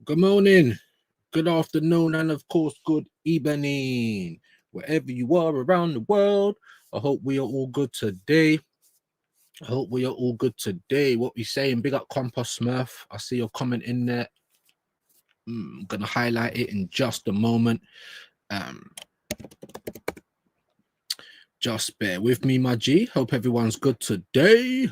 Good morning, good afternoon, and of course, good evening, wherever you are around the world. I hope we are all good today. I hope we are all good today. What we saying? Big up Compost Smurf. I see your comment in there. I'm gonna highlight it in just a moment. Um, just bear with me, my G. Hope everyone's good today.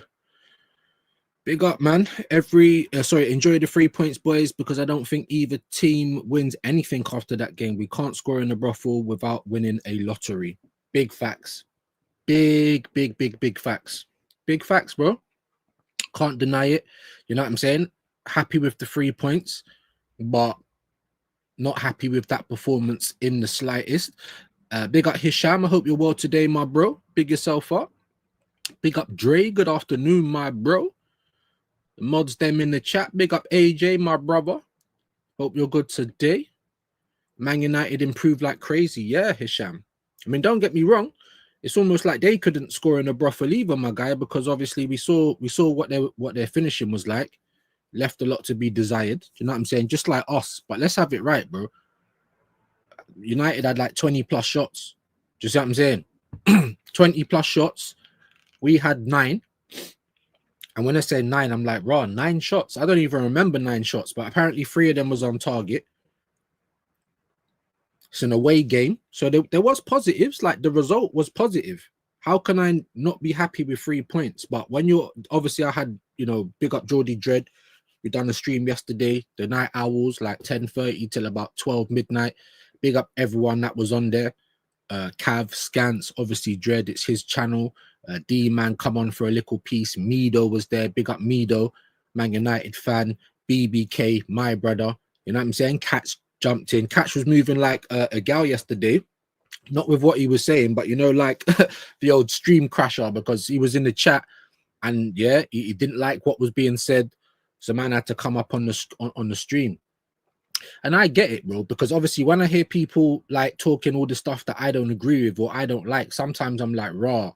Big up, man. Enjoy the 3 points, boys, because I don't think either team wins anything after that game. We can't score in the brothel without winning a lottery. Big facts. Big facts. Big facts, bro. Can't deny it. You know what I'm saying? Happy with the 3 points, but not happy with that performance in the slightest. Big up Hisham. I hope you're well today, my bro. Big yourself up. Big up Dre. Good afternoon, my bro. Mods them in the chat. Big up AJ, my brother. Hope you're good today. Man United improved like crazy. Yeah, Hisham. I mean, don't get me wrong. It's almost like they couldn't score in a brothel either, my guy, because obviously we saw what their finishing was like. Left a lot to be desired. You know what I'm saying? Just like us. But let's have it right, bro. United had like 20 plus shots. Do you see what I'm saying? 20 plus shots. We had 9. And when I say 9, I'm like, raw, 9 shots. I don't even remember 9 shots, but apparently 3 of them was on target. It's an away game. So there was positives. Like the result was positive. How can I not be happy with 3 points? But when you're obviously I had, big up Geordie Dread. We done a stream yesterday, the Night Owls, like 10:30 till about 12 midnight. Big up everyone that was on there. Cav, Scans, obviously Dread, it's his channel. D-Man come on for a little piece. Mido was there. Big up Mido, Man United fan. BBK, my brother. You know what I'm saying? Catch jumped in. Catch was moving like a gal yesterday. Not with what he was saying, but like the old stream crasher, because he was in the chat and yeah, he didn't like what was being said. So man had to come up on the stream. And I get it, bro, because obviously when I hear people like talking all the stuff that I don't agree with or I don't like, sometimes I'm like, raw.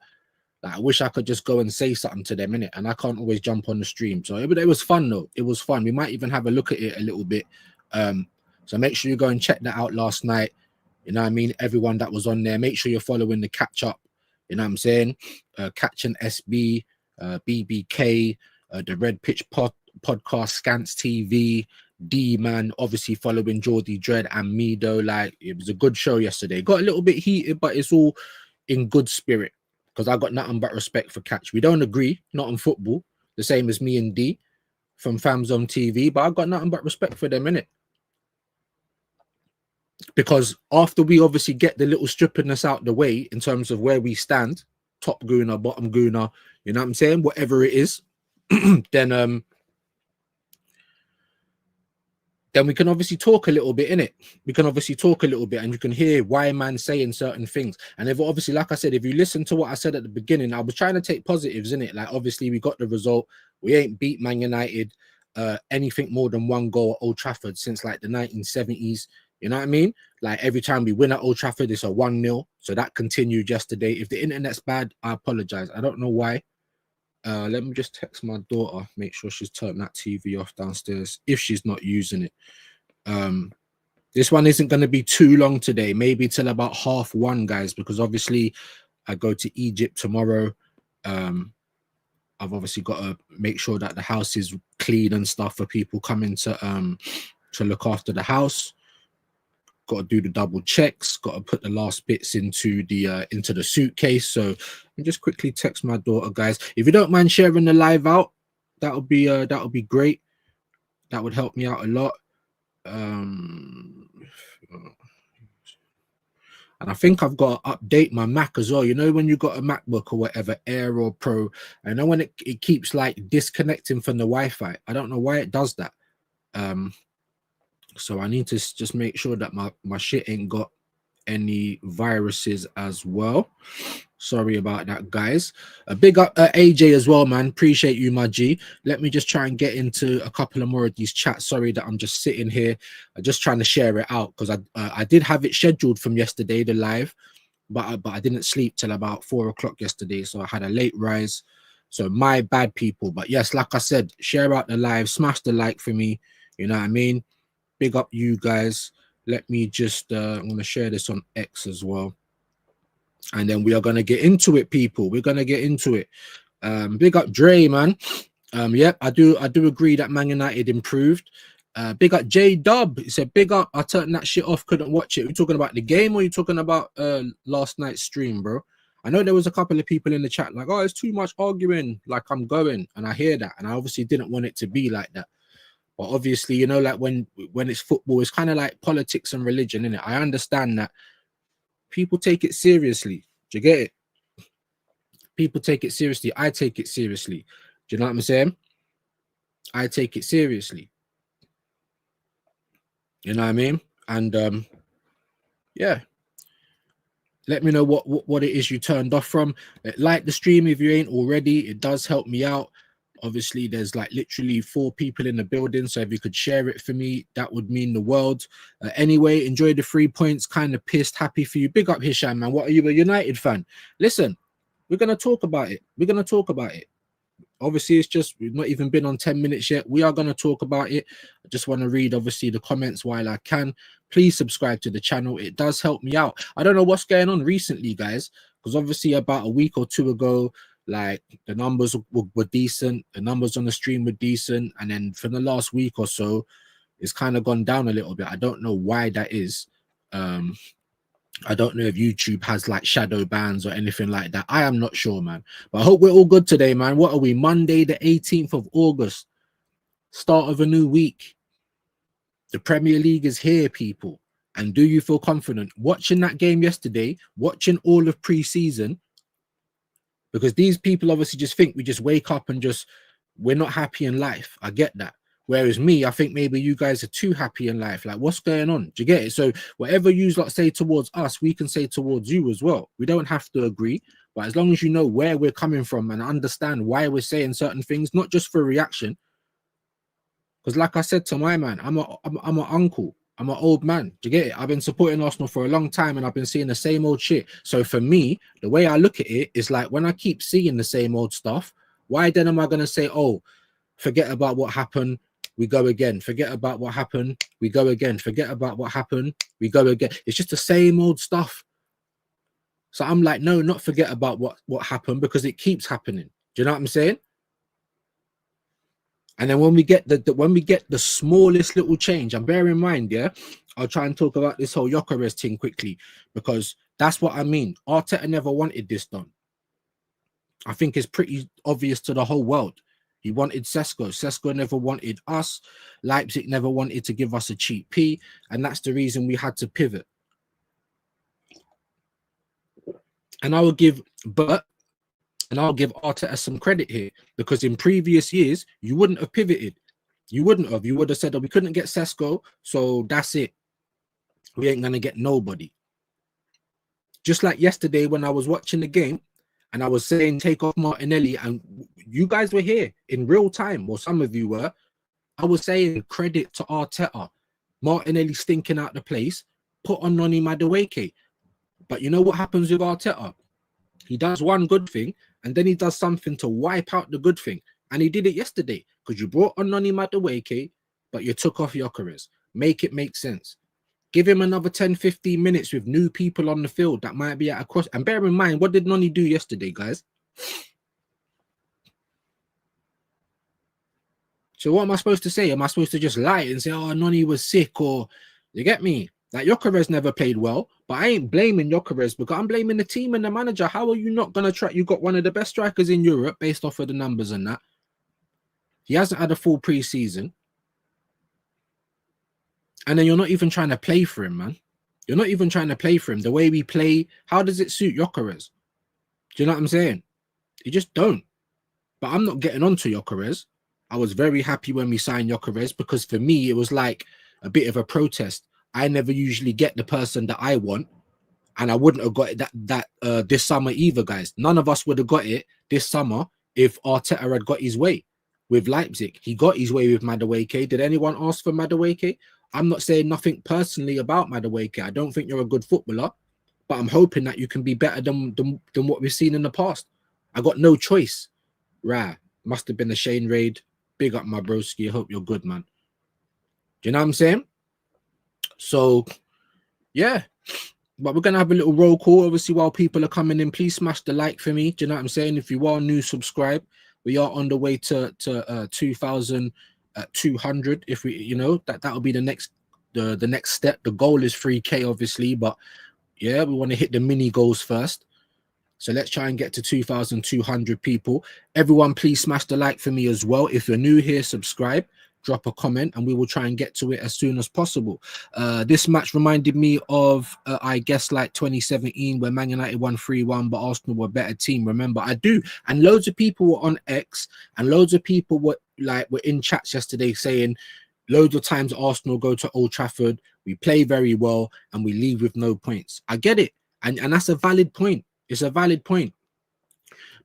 Like, I wish I could just go and say something to them, innit? And I can't always jump on the stream. So it was fun, though. It was fun. We might even have a look at it a little bit. So make sure you go and check that out last night. You know what I mean? Everyone that was on there, make sure you're following the catch up. You know what I'm saying? Catching SB, BBK, the Red Pitch podcast, Scants TV, D-Man, obviously following Geordie Dread and Mido. Like, it was a good show yesterday. Got a little bit heated, but it's all in good spirit. Because I got nothing but respect for Catch. We don't agree, not on football, the same as me and D from Fams on TV, but I got nothing but respect for them, innit? Because after we obviously get the little strippiness out the way in terms of where we stand, top gooner, bottom gooner, you know what I'm saying? Whatever it is, then we can obviously talk a little bit, innit? We can obviously talk a little bit and you can hear why man saying certain things. And if obviously, like I said, if you listen to what I said at the beginning, I was trying to take positives, innit? Like, obviously, we got the result. We ain't beat Man United anything more than 1 goal at Old Trafford since like the 1970s. You know what I mean? Like, every time we win at Old Trafford, it's a 1-0. So that continued yesterday. If the internet's bad, I apologize. I don't know why. Let me just text my daughter, make sure she's turned that TV off downstairs if she's not using it. This one isn't going to be too long today, maybe till about 1:30, guys, because obviously I go to Egypt tomorrow. I've obviously got to make sure that the house is clean and stuff for people coming to look after the house. Got to do the double checks, got to put the last bits into the suitcase. So I just quickly text my daughter, guys. If you don't mind sharing the live out, that would be great. That would help me out a lot. And I think I've got to update my Mac as well. You know, when you got a MacBook or whatever, Air or Pro, I know when it keeps like disconnecting from the Wi-Fi. I don't know why it does that. So I need to just make sure that my shit ain't got any viruses as well. Sorry about that, guys. A big up AJ as well, man. Appreciate you, my G. Let me just try and get into a couple of more of these chats. Sorry that I'm just sitting here. I'm just trying to share it out because I did have it scheduled from yesterday, the live, but I didn't sleep till about 4 o'clock yesterday, so I had a late rise. So my bad, people. But yes, like I said, share out the live, smash the like for me. You know what I mean? Big up you guys. Let me just I'm gonna share this on X as well. And then we are gonna get into it, people. We're gonna get into it. Big up Dre, man. Yep, I do agree that Man United improved. Big up J Dub. He said, big up. I turned that shit off, couldn't watch it. You talking about the game or you talking about last night's stream, bro? I know there was a couple of people in the chat like, oh, it's too much arguing. Like I'm going, and I hear that, and I obviously didn't want it to be like that. But obviously, you know, like when it's football, it's kind of like politics and religion, innit? I understand that people take it seriously. Do you get it? People take it seriously. I take it seriously. Do you know what I'm saying? I take it seriously. You know what I mean? And yeah. Let me know what it is you turned off from. Like the stream if you ain't already. It does help me out. Obviously, there's like literally 4 people in the building. So if you could share it for me, that would mean the world. Anyway, enjoy the 3 points. Kind of pissed, happy for you. Big up Hisham, man. What are you, a United fan? Listen, we're going to talk about it. We're going to talk about it. Obviously, it's just we've not even been on 10 minutes yet. We are going to talk about it. I just want to read, obviously, the comments while I can. Please subscribe to the channel. It does help me out. I don't know what's going on recently, guys, because obviously about a week or 2 ago, like the numbers were decent. The numbers on the stream were decent. And then for the last week or so, it's kind of gone down a little bit. I don't know why that is. I don't know if YouTube has like shadow bans or anything like that. I am not sure, man. But I hope we're all good today, man. What are we? Monday, the 18th of August. Start of a new week. The Premier League is here, people. And do you feel confident? Watching that game yesterday, watching all of pre-season, because these people obviously just think we just wake up and just, we're not happy in life. I get that. Whereas me, I think maybe you guys are too happy in life. Like, what's going on? Do you get it? So whatever you like say towards us, we can say towards you as well. We don't have to agree, but as long as you know where we're coming from and understand why we're saying certain things, not just for reaction. Because like I said to my man, I'm an uncle. I'm an old man. Do you get it? I've been supporting Arsenal for a long time and I've been seeing the same old shit. So for me, the way I look at it is like when I keep seeing the same old stuff, why then am I going to say, oh, forget about what happened, we go again. Forget about what happened, we go again. Forget about what happened, we go again. It's just the same old stuff. So I'm like, no, not forget about what happened, because it keeps happening. Do you know what I'm saying? And then when we get the smallest little change, and bear in mind, yeah, I'll try and talk about this whole Gyökeres thing quickly, because that's what I mean. Arteta never wanted this done. I think it's pretty obvious to the whole world. He wanted Sesko. Sesko never wanted us. Leipzig never wanted to give us a cheap P, and that's the reason we had to pivot. And I'll give Arteta some credit here, because in previous years you wouldn't have pivoted. You wouldn't have. You would have said that we couldn't get Sesko, so that's it. We ain't gonna get nobody. Just like yesterday when I was watching the game, and I was saying take off Martinelli, and you guys were here in real time, or some of you were. I was saying credit to Arteta. Martinelli stinking out the place, put on Noni Madueke. But you know what happens with Arteta? He does one good thing, and then he does something to wipe out the good thing. And he did it yesterday, because you brought on Noni Madueke, but you took off Gyökeres. Make it make sense. Give him another 10-15 minutes with new people on the field that might be at a cross. And bear in mind, what did Noni do yesterday, guys? So what am I supposed to say? Am I supposed to just lie and say, oh, Noni was sick? Or, you get me? Like, Gyökeres never played well, but I ain't blaming Gyökeres, because I'm blaming the team and the manager. How are you not going to try? You got one of the best strikers in Europe based off of the numbers and that. He hasn't had a full preseason. And then you're not even trying to play for him, man. You're not even trying to play for him. The way we play, how does it suit Gyökeres? Do you know what I'm saying? You just don't. But I'm not getting on to Gyökeres. I was very happy when we signed Gyökeres, because for me, it was like a bit of a protest. I never usually get the person that I want, and I wouldn't have got it this summer either, guys. None of us would have got it this summer if Arteta had got his way with Leipzig. He got his way with Madueke. Did anyone ask for Madueke? I'm not saying nothing personally about Madueke. I don't think you're a good footballer, but I'm hoping that you can be better than what we've seen in the past. I got no choice. Right. Must have been a Shane raid. Big up my broski. I hope you're good, man. Do you know what I'm saying? So yeah, but we're gonna have a little roll call. Obviously, while people are coming in, please smash the like for me. Do you know what I'm saying? If you are new, subscribe. We are on the way to 2,200. If we, you know, that'll be the next step. The goal is 3K, obviously, but yeah, we want to hit the mini goals first. So let's try and get to 2,200 people. Everyone, please smash the like for me as well. If you're new here, subscribe, drop a comment, and we will try and get to it as soon as possible. This match reminded me of, I guess, like 2017, where Man United won 3-1, but Arsenal were a better team. Remember, I do. And loads of people were on X, and loads of people were in chats yesterday saying, loads of times Arsenal go to Old Trafford, we play very well, and we leave with no points. I get it. And that's a valid point. It's a valid point,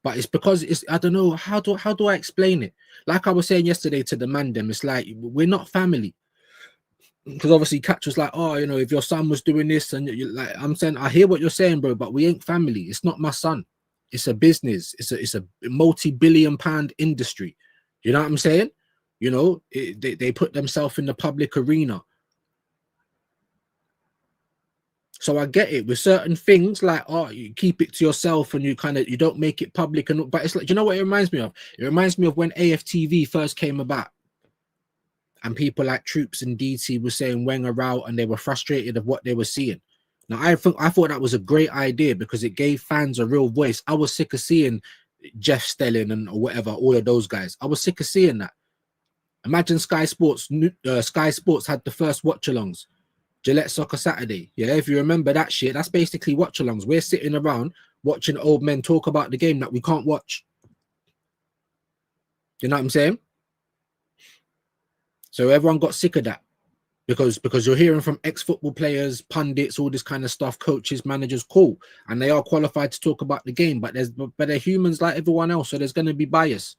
but it's because it's, I don't know, how do I explain it? Like I was saying yesterday to the man them, it's like we're not family. Because obviously Catch was like, oh, you know, if your son was doing this, and you're like, I'm saying, I hear what you're saying, bro, but we ain't family. It's not my son. It's a business. It's a multi-billion-pound industry. You know what I'm saying? You know, they put themselves in the public arena. So I get it with certain things, like, oh, you keep it to yourself and you don't make it public. And but it's like, you know what it reminds me of? It reminds me of when AFTV first came about, and people like Troops and DT were saying Wenger out, and they were frustrated of what they were seeing. Now I thought that was a great idea because it gave fans a real voice. I was sick of seeing Jeff Stelling and whatever, all of those guys. I was sick of seeing that. Imagine Sky Sports had the first watch-alongs. Gillette Soccer Saturday. Yeah, if you remember that shit, that's basically watch-alongs. We're sitting around watching old men talk about the game that we can't watch. You know what I'm saying? So everyone got sick of that because you're hearing from ex-football players, pundits, all this kind of stuff, coaches, managers, cool, and they are qualified to talk about the game, but they're humans like everyone else, so there's going to be bias.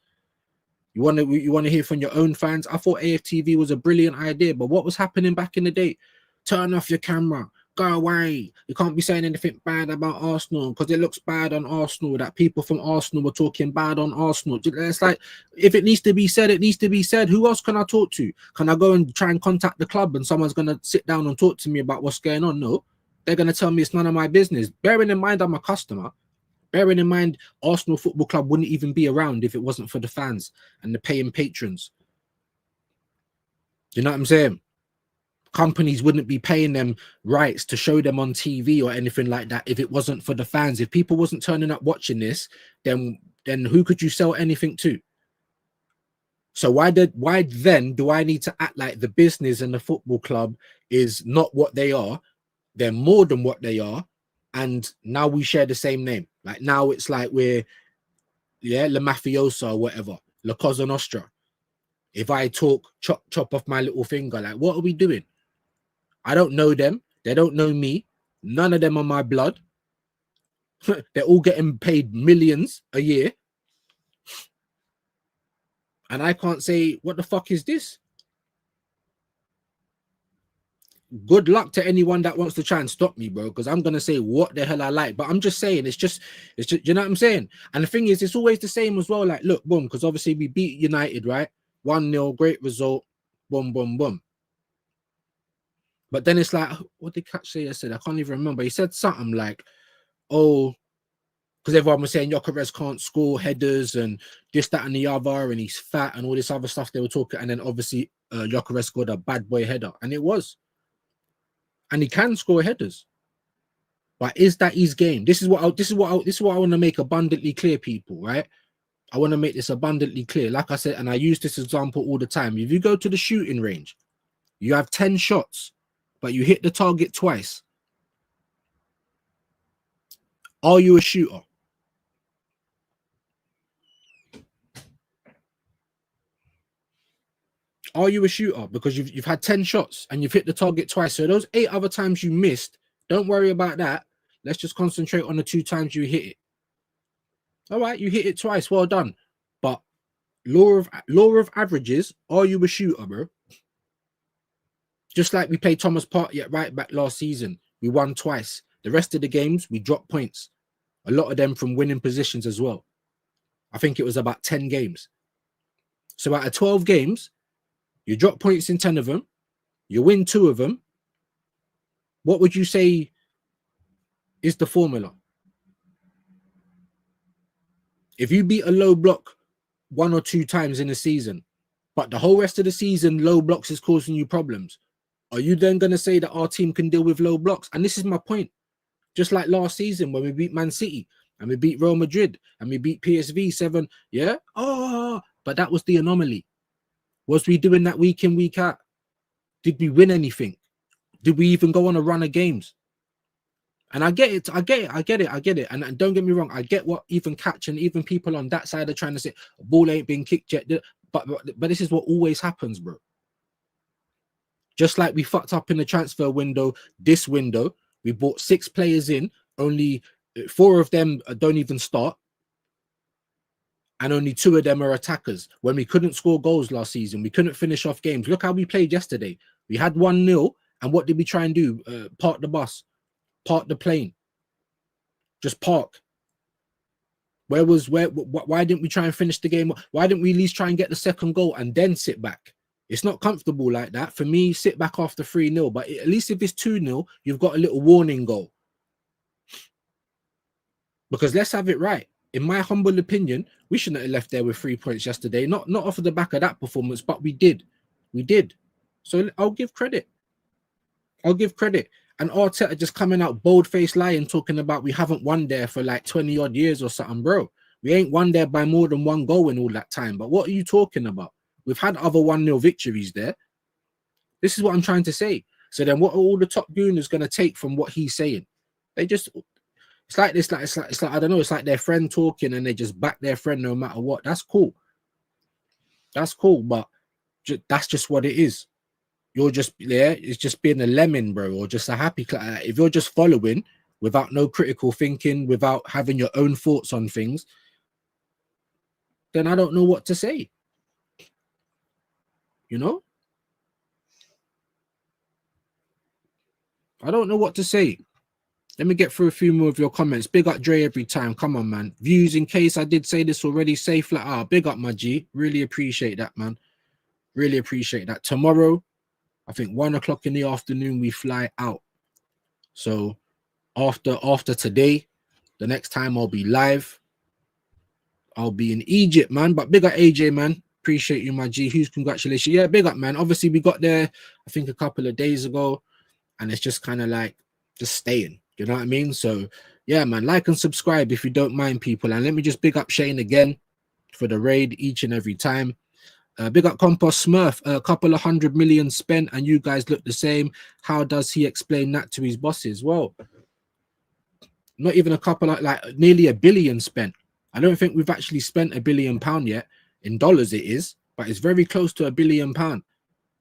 You want to hear from your own fans. I thought AFTV was a brilliant idea, but what was happening back in the day? Turn off your camera, go away. You can't be saying anything bad about Arsenal because it looks bad on Arsenal, that people from Arsenal were talking bad on Arsenal. It's like, if it needs to be said, it needs to be said. Who else can I talk to? Can I go and try and contact the club and someone's going to sit down and talk to me about what's going on? No, they're going to tell me it's none of my business. Bearing in mind I'm a customer, bearing in mind Arsenal Football Club wouldn't even be around if it wasn't for the fans and the paying patrons. You know what I'm saying? Companies wouldn't be paying them rights to show them on TV or anything like that if it wasn't for the fans. If people wasn't turning up watching this, then who could you sell anything to? So why then do I need to act like the business and the football club is not what they are? They're more than what they are, and now we share the same name. Like now it's like we're La Mafiosa or whatever, La Cosa Nostra. If I talk chop off my little finger, like what are we doing? I don't know them. They don't know me. None of them are my blood. They're all getting paid millions a year. And I can't say, what the fuck is this? Good luck to anyone that wants to try and stop me, bro, because I'm going to say what the hell I like. But I'm just saying, it's just, you know what I'm saying? And the thing is, it's always the same as well. Like, look, boom, because obviously we beat United, right? 1-0, great result. Boom, boom, boom. But then it's like, what did Catch say yesterday? I can't even remember. He said something like, oh, because everyone was saying Gyökeres can't score headers and this, that, and the other, and he's fat and all this other stuff they were talking. And then obviously Gyökeres scored a bad boy header, and it was. And he can score headers. But is that his game? This is what I want to make abundantly clear, people, right? I want to make this abundantly clear. Like I said, and I use this example all the time. If you go to the shooting range, you have 10 shots, but you hit the target twice. Are you a shooter? Are you a shooter? Because you've had 10 shots and you've hit the target twice. So those 8 other times you missed, don't worry about that. Let's just concentrate on the 2 times you hit it. All right, you hit it twice. Well done. But law of averages, are you a shooter, bro? Just like we played Thomas Partey at right back last season. We won twice. The rest of the games, we dropped points. A lot of them from winning positions as well. I think it was about 10 games. So out of 12 games, you drop points in 10 of them. You win 2 of them. What would you say is the formula? If you beat a low block 1 or 2 times in a season, but the whole rest of the season, low blocks is causing you problems, are you then going to say that our team can deal with low blocks? And this is my point. Just like last season when we beat Man City and we beat Real Madrid and we beat PSV 7, yeah? Oh, but that was the anomaly. Was we doing that week in, week out? Did we win anything? Did we even go on a run of games? And I get it. And don't get me wrong, I get what even Catch and even people on that side are trying to say, ball ain't been kicked yet. But this is what always happens, bro. Just like we fucked up in the transfer window, this window, we bought 6 players in, only 4 of them don't even start. And only 2 of them are attackers. When we couldn't score goals last season, we couldn't finish off games. Look how we played yesterday. We had 1-0, and what did we try and do? Park the bus, park the plane, just park. Why didn't we try and finish the game? Why didn't we at least try and get the second goal and then sit back? It's not comfortable like that. For me, sit back after 3-0. But at least if it's 2-0, you've got a little warning goal. Because let's have it right. In my humble opinion, we shouldn't have left there with 3 points yesterday. Not off of the back of that performance, but we did. We did. So I'll give credit. And Arteta just coming out bold-faced lying, talking about we haven't won there for like 20-odd years or something, bro. We ain't won there by more than 1 goal in all that time. But what are you talking about? We've had other 1-0 victories there. This is what I'm trying to say. So then what are all the top gooners going to take from what he's saying? They just... It's like I don't know. It's like their friend talking and they just back their friend no matter what. That's cool. But that's just what it is. You're just there. It's just being a lemon, bro, or just a happy. If you're just following without no critical thinking, without having your own thoughts on things, then I don't know what to say. You know, I don't know what to say. Let me get through a few more of your comments. Big up Dre every time. Come on, man. Views in case I did say this already. Say flat out. Big up my G. Really appreciate that, man. Really appreciate that. Tomorrow, I think 1 o'clock in the afternoon, we fly out. So after today, the next time I'll be live, I'll be in Egypt, man. But big up AJ, man. Appreciate you, my G. Huge congratulations. Yeah, big up, man. Obviously, we got there, I think, a couple of days ago. And it's just kind of like just staying. You know what I mean? So, yeah, man, like and subscribe if you don't mind, people. And let me just big up Shane again for the raid each and every time. Big up Compost Smurf, a couple of 100 million spent, and you guys look the same. How does he explain that to his bosses? Well, not even a couple of, like nearly $1 billion spent. I don't think we've actually spent £1 billion yet. In dollars it is, but it's very close to £1 billion.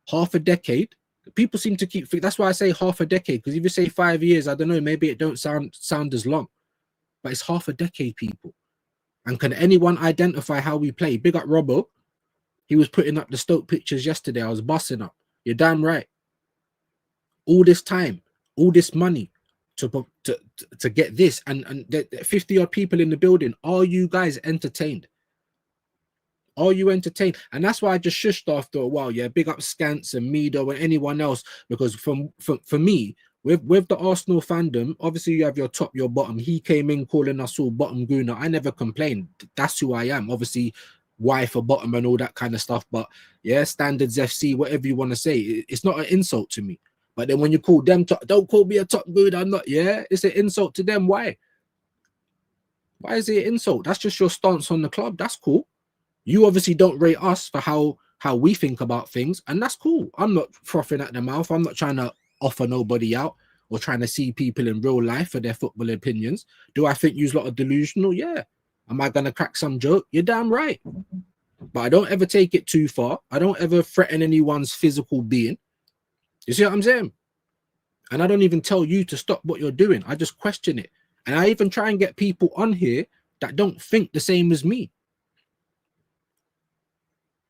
Half a decade. People seem to keep, that's why I say half a decade, because if you say 5 years, I don't know, maybe it don't sound as long, but it's half a decade, people. And can anyone identify how we play? Big up Robbo. He was putting up the Stoke pictures yesterday. I was busting up. You're damn right. All this time, all this money to get this, and 50 odd people in the building. Are you guys entertained? Are you entertained? And that's why I just shushed after a while. Yeah, big up Scants and Mido and anyone else, because for me, with the Arsenal fandom, obviously you have your top, your bottom. He came in calling us all bottom gooner. I never complained. That's who I am. Obviously, why for bottom and all that kind of stuff. But yeah, Standards FC, whatever you want to say, it's not an insult to me. But then when you call them top, don't call me a top good. I'm not. Yeah, it's an insult to them. Why? Why is it an insult? That's just your stance on the club. That's cool. You obviously don't rate us for how we think about things, and that's cool. I'm not frothing at the mouth. I'm not trying to offer nobody out or trying to see people in real life for their football opinions. Do I think you's a lot of delusional? Yeah. Am I gonna crack some joke? You're damn right. But I don't ever take it too far. I don't ever threaten anyone's physical being. You see what I'm saying? And I don't even tell you to stop what you're doing. I just question it. And I even try and get people on here that don't think the same as me.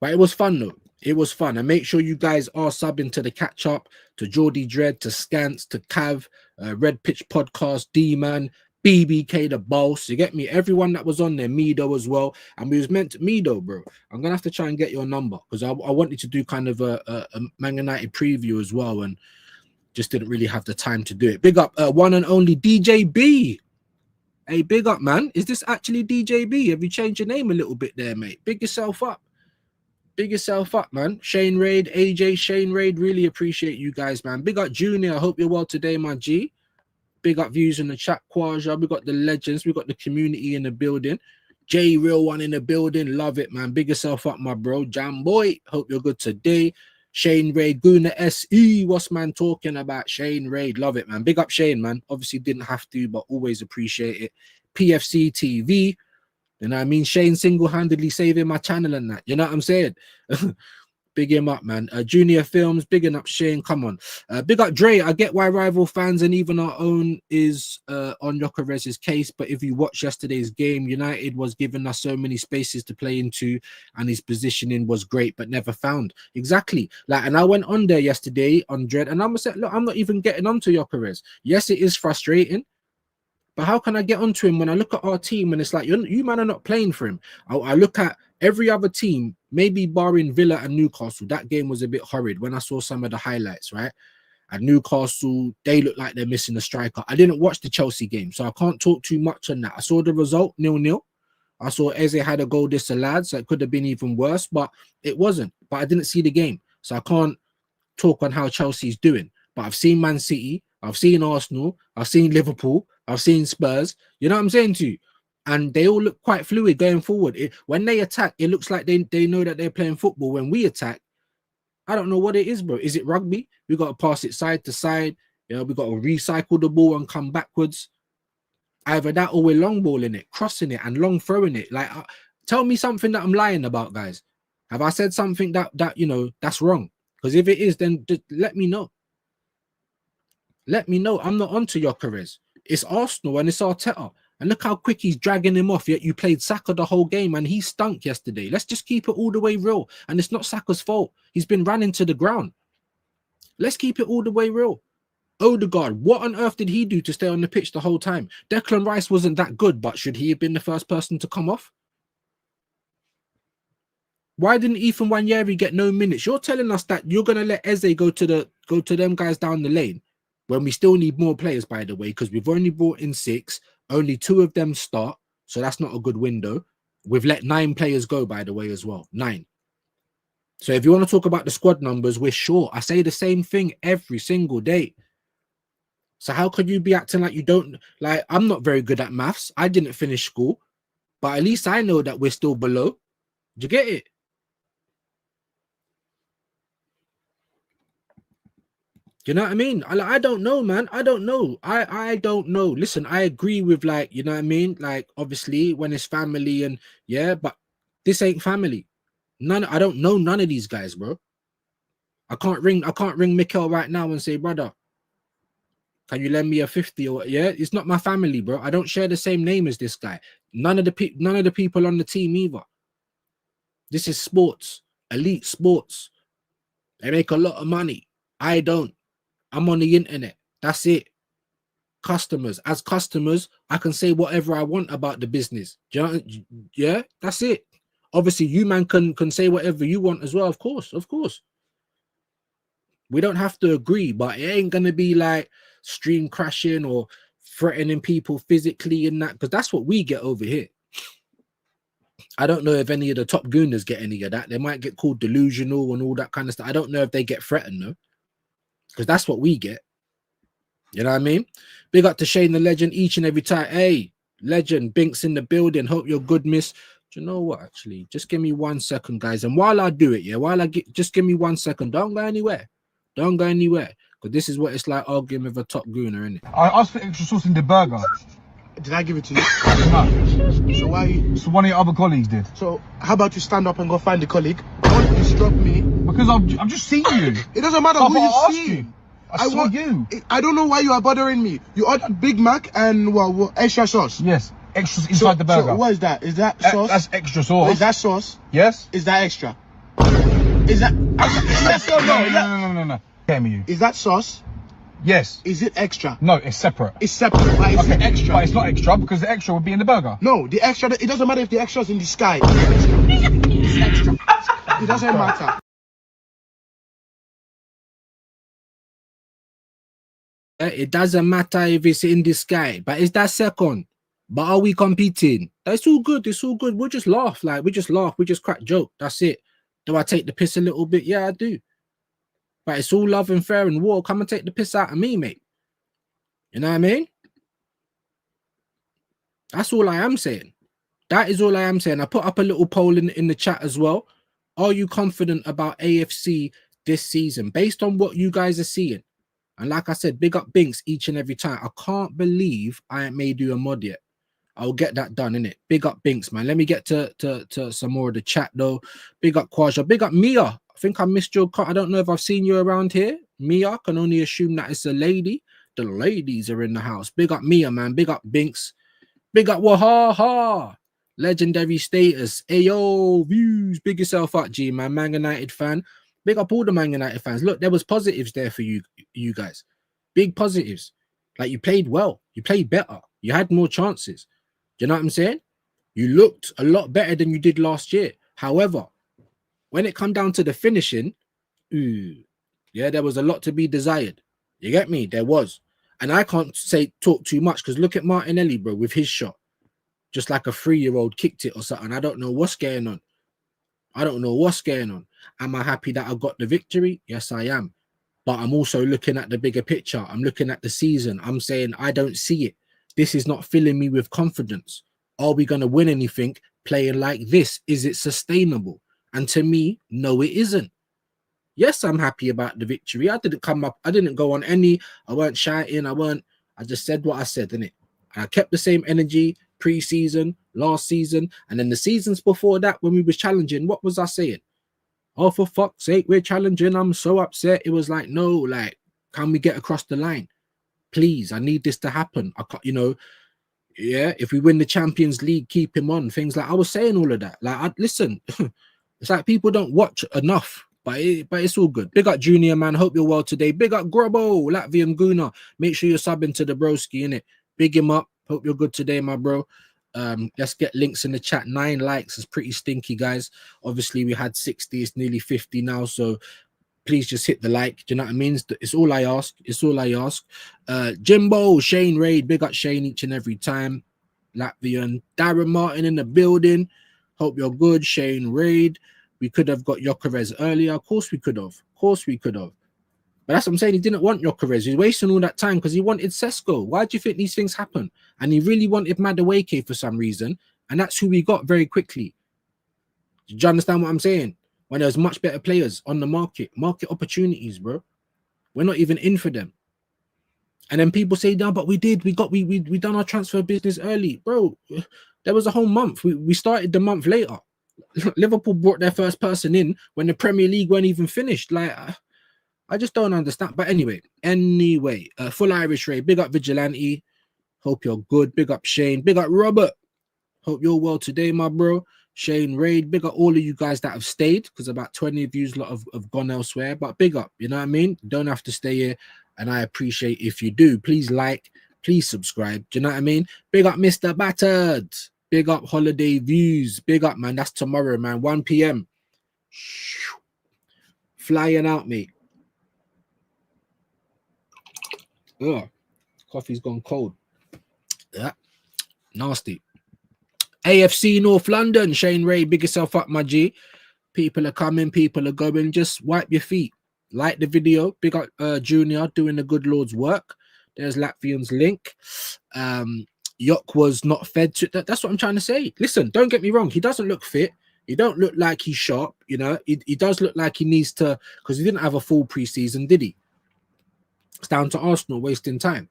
But it was fun, though. It was fun. And make sure you guys are subbing to the catch up, to Geordie Dread, to Scants, to Cav, Red Pitch Podcast, D-Man, BBK the Boss. You get me? Everyone that was on there, Mido as well. And we was meant to, Mido, bro. I'm gonna have to try and get your number because I wanted to do kind of a Man United preview as well. And Just didn't really have the time to do it. Big up one and only DJB. Hey, big up, man. Is this actually DJB? Have you changed your name a little bit there, mate? Big yourself up. Big yourself up, man. Shane Raid, AJ, Shane Raid, really appreciate you guys, man. Big up Junior. I hope you're well today, my G. Big up views in the chat, Quaja. We got the legends. We got the community in the building. J Real One in the building. Love it, man. Big yourself up, my bro. Jam Boy. Hope you're good today. Shane Raid, Guna SE. What's man talking about? Shane Raid. Love it, man. Big up Shane, man. Obviously didn't have to, but always appreciate it. PFC TV. You know what I mean? Shane single-handedly saving my channel and that. You know what I'm saying? Big him up, man. Junior Films, bigging up Shane. Come on. Big up Dre. I get why rival fans and even our own is on Gyökeres's case, but if you watch yesterday's game, United was giving us so many spaces to play into, and his positioning was great, but never found. Exactly. Like, and I went on there yesterday on Dread, and I'm gonna say, look, I'm not even getting onto Gyökeres. Yes, it is frustrating. But how can I get onto him when I look at our team and it's like, you man are not playing for him? I look at every other team, maybe barring Villa and Newcastle. That game was a bit horrid when I saw some of the highlights, right? And Newcastle, they look like they're missing a striker. I didn't watch the Chelsea game, so I can't talk too much on that. I saw the result, 0-0. I saw Eze had a goal disallowed, so it could have been even worse, but it wasn't. But I didn't see the game, so I can't talk on how Chelsea's doing. But I've seen Man City, I've seen Arsenal, I've seen Liverpool, I've seen Spurs. You know what I'm saying to you? And they all look quite fluid going forward. When they attack, it looks like they know that they're playing football. When we attack, I don't know what it is, bro. Is it rugby? We got to pass it side to side. You know, we got to recycle the ball and come backwards. Either that or we're long balling it, crossing it, and long throwing it. Like, tell me something that I'm lying about, guys. Have I said something that you know that's wrong? Because if it is, then just let me know. Let me know. I'm not onto Gyökeres. It's Arsenal and it's Arteta. And look how quick he's dragging him off. Yet you played Saka the whole game and he stunk yesterday. Let's just keep it all the way real. And it's not Saka's fault. He's been ran into the ground. Let's keep it all the way real. Odegaard, what on earth did he do to stay on the pitch the whole time? Declan Rice wasn't that good, but should he have been the first person to come off? Why didn't Ethan Nwaneri get no minutes? You're telling us that you're gonna let Eze go to them guys down the lane when we still need more players, by the way, because we've only brought in 6, only 2 of them start, so that's not a good window. We've let 9 players go, by the way, as well. 9. So if you want to talk about the squad numbers, we're short. I say the same thing every single day. So how could you be acting like you don't? Like, I'm not very good at maths. I didn't finish school, but at least I know that we're still below. Do you get it? You know what I mean? I don't know, man. I don't know. I don't know. Listen, I agree with, like, you know what I mean? Like, obviously, when it's family and yeah, but this ain't family. I don't know none of these guys, bro. I can't ring Mikel right now and say, brother, can you lend me a 50 or yeah? It's not my family, bro. I don't share the same name as this guy. None of the people on the team either. This is sports, elite sports. They make a lot of money. I don't. I'm on the internet. That's it. Customers. As customers, I can say whatever I want about the business. Yeah, that's it. Obviously, you man can say whatever you want as well. Of course. We don't have to agree, but it ain't gonna be like stream crashing or threatening people physically and that, because that's what we get over here. I don't know if any of the top gooners get any of that. They might get called delusional and all that kind of stuff. I don't know if they get threatened though, because that's what we get. You know what I mean? Big up to Shane the Legend each and every time. Hey, Legend, Binks in the building. Hope you're good, miss. Do you know what? Actually, just give me 1 second, guys. And while I do it, yeah, just give me 1 second. Don't go anywhere. Don't go anywhere. Because this is what it's like arguing with a top gooner, isn't it? I asked for extra sauce in the burger. Did I give it to you? No. So why you? So one of your other colleagues did. So how about you stand up and go find the colleague? Don't disrupt me. Because I've just seen you. It doesn't matter who you see. I saw you. I don't know why you are bothering me. You ordered Big Mac and well, extra sauce. Yes, extra inside the burger. So what is that? Is that sauce? That's extra sauce. Is that sauce? Yes. Is that extra? Is that? No. Tell me you. Is that sauce? Yes. Is it extra? No, it's separate. It's separate, but it's extra. But it's not extra because the extra would be in the burger. No, the extra. It doesn't matter if the extra's in the sky. It's extra. It doesn't matter. It doesn't matter if it's in the sky, but it's that second. But are we competing? It's all good. It's all good. We'll just laugh. Like, we just laugh. We just crack joke. That's it. Do I take the piss a little bit? Yeah, I do. But it's all love and fair and war. Come and take the piss out of me, mate. You know what I mean? That's all I am saying. That is all I am saying. I put up a little poll in the chat as well. Are you confident about AFC this season based on what you guys are seeing? And like I said, big up Binks each and every time. I can't believe I ain't made you a mod yet. I'll get that done, innit? Big up Binks, man. Let me get to some more of the chat, though. Big up Quaja. Big up Mia. I think I missed your cut. I don't know if I've seen you around here. Mia, can only assume that it's a lady. The ladies are in the house. Big up Mia, man. Big up Binks. Big up Wahaha. Legendary status. Ayo, views. Big yourself up, G, man. Man United fan. Big up all the Man United fans. Look, there was positives there for you guys. Big positives. Like, you played well. You played better. You had more chances. Do you know what I'm saying? You looked a lot better than you did last year. However, when it come down to the finishing, yeah, there was a lot to be desired. You get me? There was. And I can't talk too much because look at Martinelli, bro, with his shot. Just like a 3-year-old kicked it or something. I don't know what's going on. I don't know what's going on. Am I happy that I got the victory? Yes, I am. But I'm also looking at the bigger picture. I'm looking at the season. I'm saying I don't see it. This is not filling me with confidence. Are we going to win anything playing like this? Is it sustainable? And to me, no, it isn't. Yes, I'm happy about the victory. I didn't come up. I didn't go on any. I weren't shouting. I just said what I said, innit? And I kept the same energy pre-season, last season. And then the seasons before that, when we was challenging, what was I saying? Oh, for fuck's sake, we're challenging. I'm so upset. It was like, no, like, can we get across the line? Please, I need this to happen. I can't, yeah, if we win the Champions League, keep him on. Things like I was saying all of that. Like, listen, it's like people don't watch enough, but it's all good. Big up Junior, man. Hope you're well today. Big up Grubbo, Latvian Guna. Make sure you're subbing to the broski, innit? Big him up. Hope you're good today, my bro. Let's get links in the chat. 9 likes is pretty stinky, guys. Obviously, we had 60. It's nearly 50 now, so please just hit the like. Do you know what I mean? It's all I ask. It's all I ask. Jimbo, Shane Raid, big up Shane each and every time. Latvian. Darren Martin in the building. Hope you're good. Shane Raid. We could have got Gyökeres earlier. Of course we could have. Of course we could have. But that's what I'm saying. He didn't want Gyökeres. He's wasting all that time because he wanted Sesko. Why do you think these things happen? And he really wanted Madueke for some reason. And that's who we got very quickly. Do you understand what I'm saying? When there's much better players on the market opportunities, bro. We're not even in for them. And then people say, no, but we done our transfer business early. Bro, there was a whole month. We started the month later. Liverpool brought their first person in when the Premier League weren't even finished. Like, I just don't understand. But anyway, Full Irish Ray, big up Vigilante. Hope you're good. Big up Shane. Big up Robert. Hope you're well today, my bro. Shane Raid, big up all of you guys that have stayed because about 20 of you have gone elsewhere, but big up, you know what I mean? You don't have to stay here, and I appreciate if you do. Please like, please subscribe, do you know what I mean? Big up Mr. Battered, big up Holiday Views, big up, man. That's tomorrow, man, 1 p.m. Flying out, mate. Ugh, coffee's gone cold. Yeah, nasty. AFC North London, Shane Ray, big yourself up, my G. People are coming, people are going. Just wipe your feet. Like the video. Big up Junior doing the good Lord's work. There's Latvian's link. Yok was not fed to that. That's what I'm trying to say. Listen, don't get me wrong. He doesn't look fit. He don't look like he's sharp. You know, he does look like he needs to, because he didn't have a full preseason, did he? It's down to Arsenal wasting time.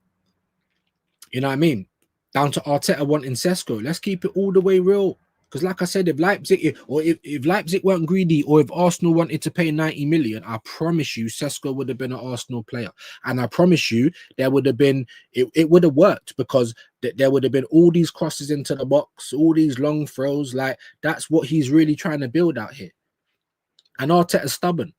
You know what I mean? Down to Arteta wanting Sesko. Let's keep it all the way real. Because like I said, if Leipzig weren't greedy, or if Arsenal wanted to pay 90 million, I promise you Sesko would have been an Arsenal player. And I promise you there would have been, it would have worked, because there would have been all these crosses into the box, all these long throws. Like, that's what he's really trying to build out here. And Arteta's stubborn.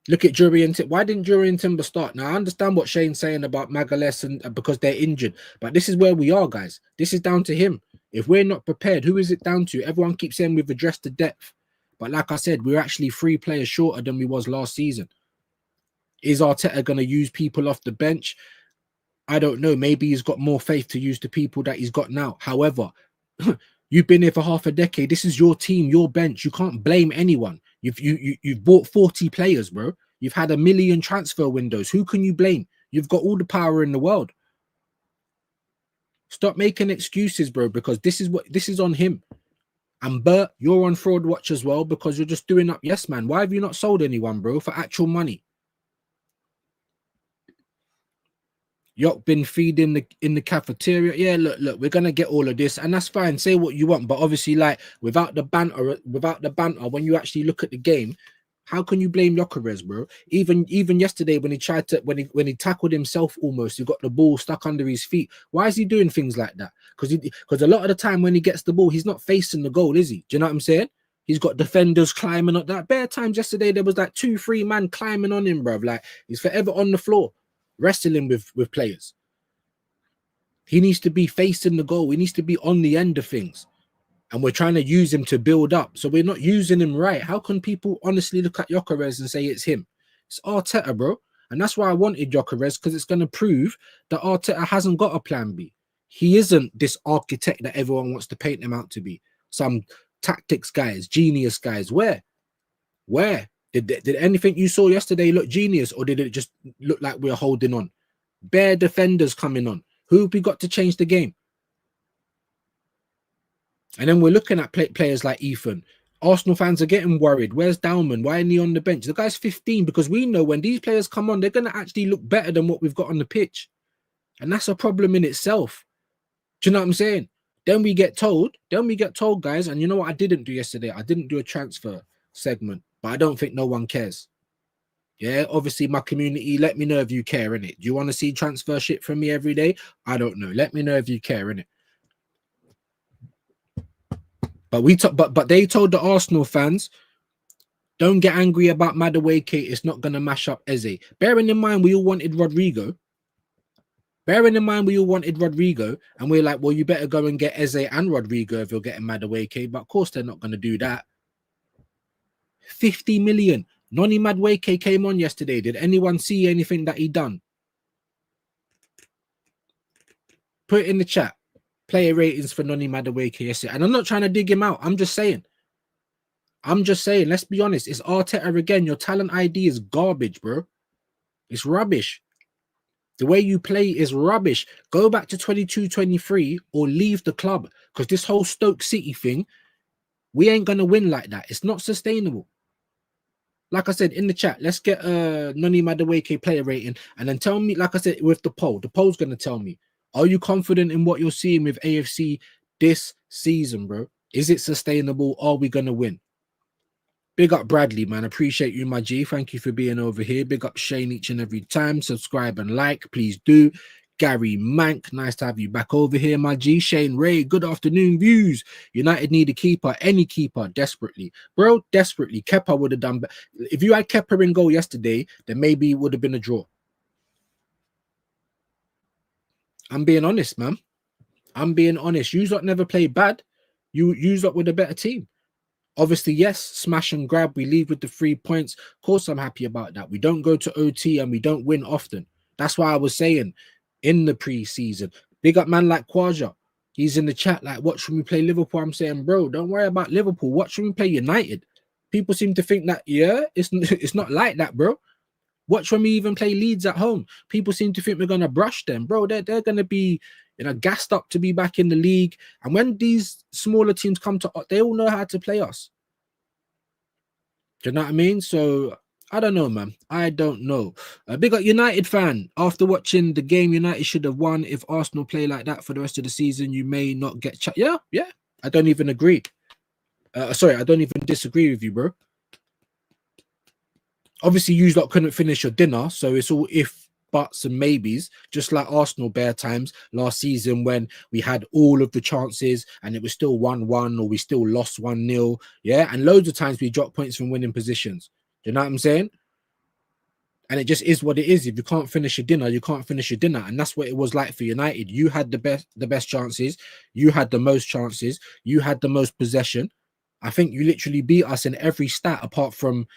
Look at Jury and Timber. Why didn't Jury and Timber start? Now, I understand what Shane's saying about Magalhaes and because they're injured. But this is where we are, guys. This is down to him. If we're not prepared, who is it down to? Everyone keeps saying we've addressed the depth. But like I said, we're actually 3 players shorter than we was last season. Is Arteta going to use people off the bench? I don't know. Maybe he's got more faith to use the people that he's got now. However, you've been here for half a decade. This is your team, your bench. You can't blame anyone. You've bought 40 players, bro. You've had 1 million transfer windows. Who can you blame? You've got all the power in the world. Stop making excuses, bro, because this is on him. And Bert, you're on fraud watch as well because you're just doing up yes, man. Why have you not sold anyone, bro, for actual money? You've been feeding in the cafeteria. Yeah, look, we're gonna get all of this, and that's fine. Say what you want, but obviously, like without the banter, when you actually look at the game, how can you blame Gyökeres, bro? Even yesterday when he tried to when he tackled himself almost, he got the ball stuck under his feet. Why is he doing things like that? Because a lot of the time when he gets the ball, he's not facing the goal, is he? Do you know what I'm saying? He's got defenders climbing up that. Bare times yesterday, there was like 2-3 man climbing on him, bro. Like he's forever on the floor, wrestling with players. He needs to be facing the goal. He needs to be on the end of things. And we're trying to use him to build up. So we're not using him right. How can people honestly look at Gyökeres and say it's him? It's Arteta, bro. And that's why I wanted Gyökeres, because it's going to prove that Arteta hasn't got a plan B. He isn't this architect that everyone wants to paint him out to be. Some tactics guys, genius guys. Where? Did anything you saw yesterday look genius, or did it just look like we're holding on? Bare defenders coming on. Who have we got to change the game? And then we're looking at players like Ethan. Arsenal fans are getting worried. Where's Dalman? Why isn't he on the bench? The guy's 15, because we know when these players come on, they're going to actually look better than what we've got on the pitch. And that's a problem in itself. Do you know what I'm saying? Then we get told, guys, and you know what I didn't do yesterday? I didn't do a transfer segment, but I don't think no one cares. Yeah, obviously my community, let me know if you care, innit? Do you want to see transfer shit from me every day? I don't know. Let me know if you care, innit? But they told the Arsenal fans, don't get angry about Madueke. It's not gonna mash up Eze. Bearing in mind we all wanted Rodrigo. And we're like, well, you better go and get Eze and Rodrigo if you're getting Madueke. But of course they're not gonna do that. 50 million. Noni Madueke came on yesterday. Did anyone see anything that he done? Put it in the chat. Player ratings for Noni Madueke yesterday. And I'm not trying to dig him out. I'm just saying, let's be honest. It's Arteta again. Your talent ID is garbage, bro. It's rubbish. The way you play is rubbish. Go back to 22-23 or leave the club. Because this whole Stoke City thing, we ain't going to win like that. It's not sustainable. Like I said in the chat, let's get Noni Madueke player rating. And then tell me, like I said, with the poll's going to tell me, are you confident in what you're seeing with AFC this season, bro? Is it sustainable? Are we going to win? Big up Bradley, man. Appreciate you, my G. Thank you for being over here. Big up Shane each and every time. Subscribe and like, please do. Gary Mank, nice to have you back over here, my G. Shane Ray, good afternoon, views. United need a keeper, any keeper, desperately. Bro, desperately. Kepa would have done better. If you had Kepa in goal yesterday, then maybe it would have been a draw. I'm being honest, man. I'm being honest. You lot never played bad. You lot with a better team. Obviously, yes, smash and grab. We leave with the 3 points. Of course, I'm happy about that. We don't go to OT and we don't win often. That's why I was saying in the pre-season, big up man like Quaja. He's in the chat like, watch when we play Liverpool. I'm saying, bro, don't worry about Liverpool. Watch when we play United. People seem to think that, yeah, it's not like that, bro. Watch when we even play Leeds at home. People seem to think we're going to brush them. Bro, they're going to be, gassed up to be back in the league. And when these smaller teams come to us, they all know how to play us. Do you know what I mean? So, I don't know, man. I don't know. Big up United fan. After watching the game, United should have won. If Arsenal play like that for the rest of the season, you may not get... Yeah. I don't even agree. Sorry, I don't even disagree with you, bro. Obviously, you lot couldn't finish your dinner, so it's all if, buts, and maybes, just like Arsenal bare times last season when we had all of the chances and it was still 1-1 or we still lost 1-0. Yeah, and loads of times we dropped points from winning positions. Do you know what I'm saying? And it just is what it is. If you can't finish your dinner, you can't finish your dinner. And that's what it was like for United. You had the best chances. You had the most chances. You had the most possession. I think you literally beat us in every stat apart from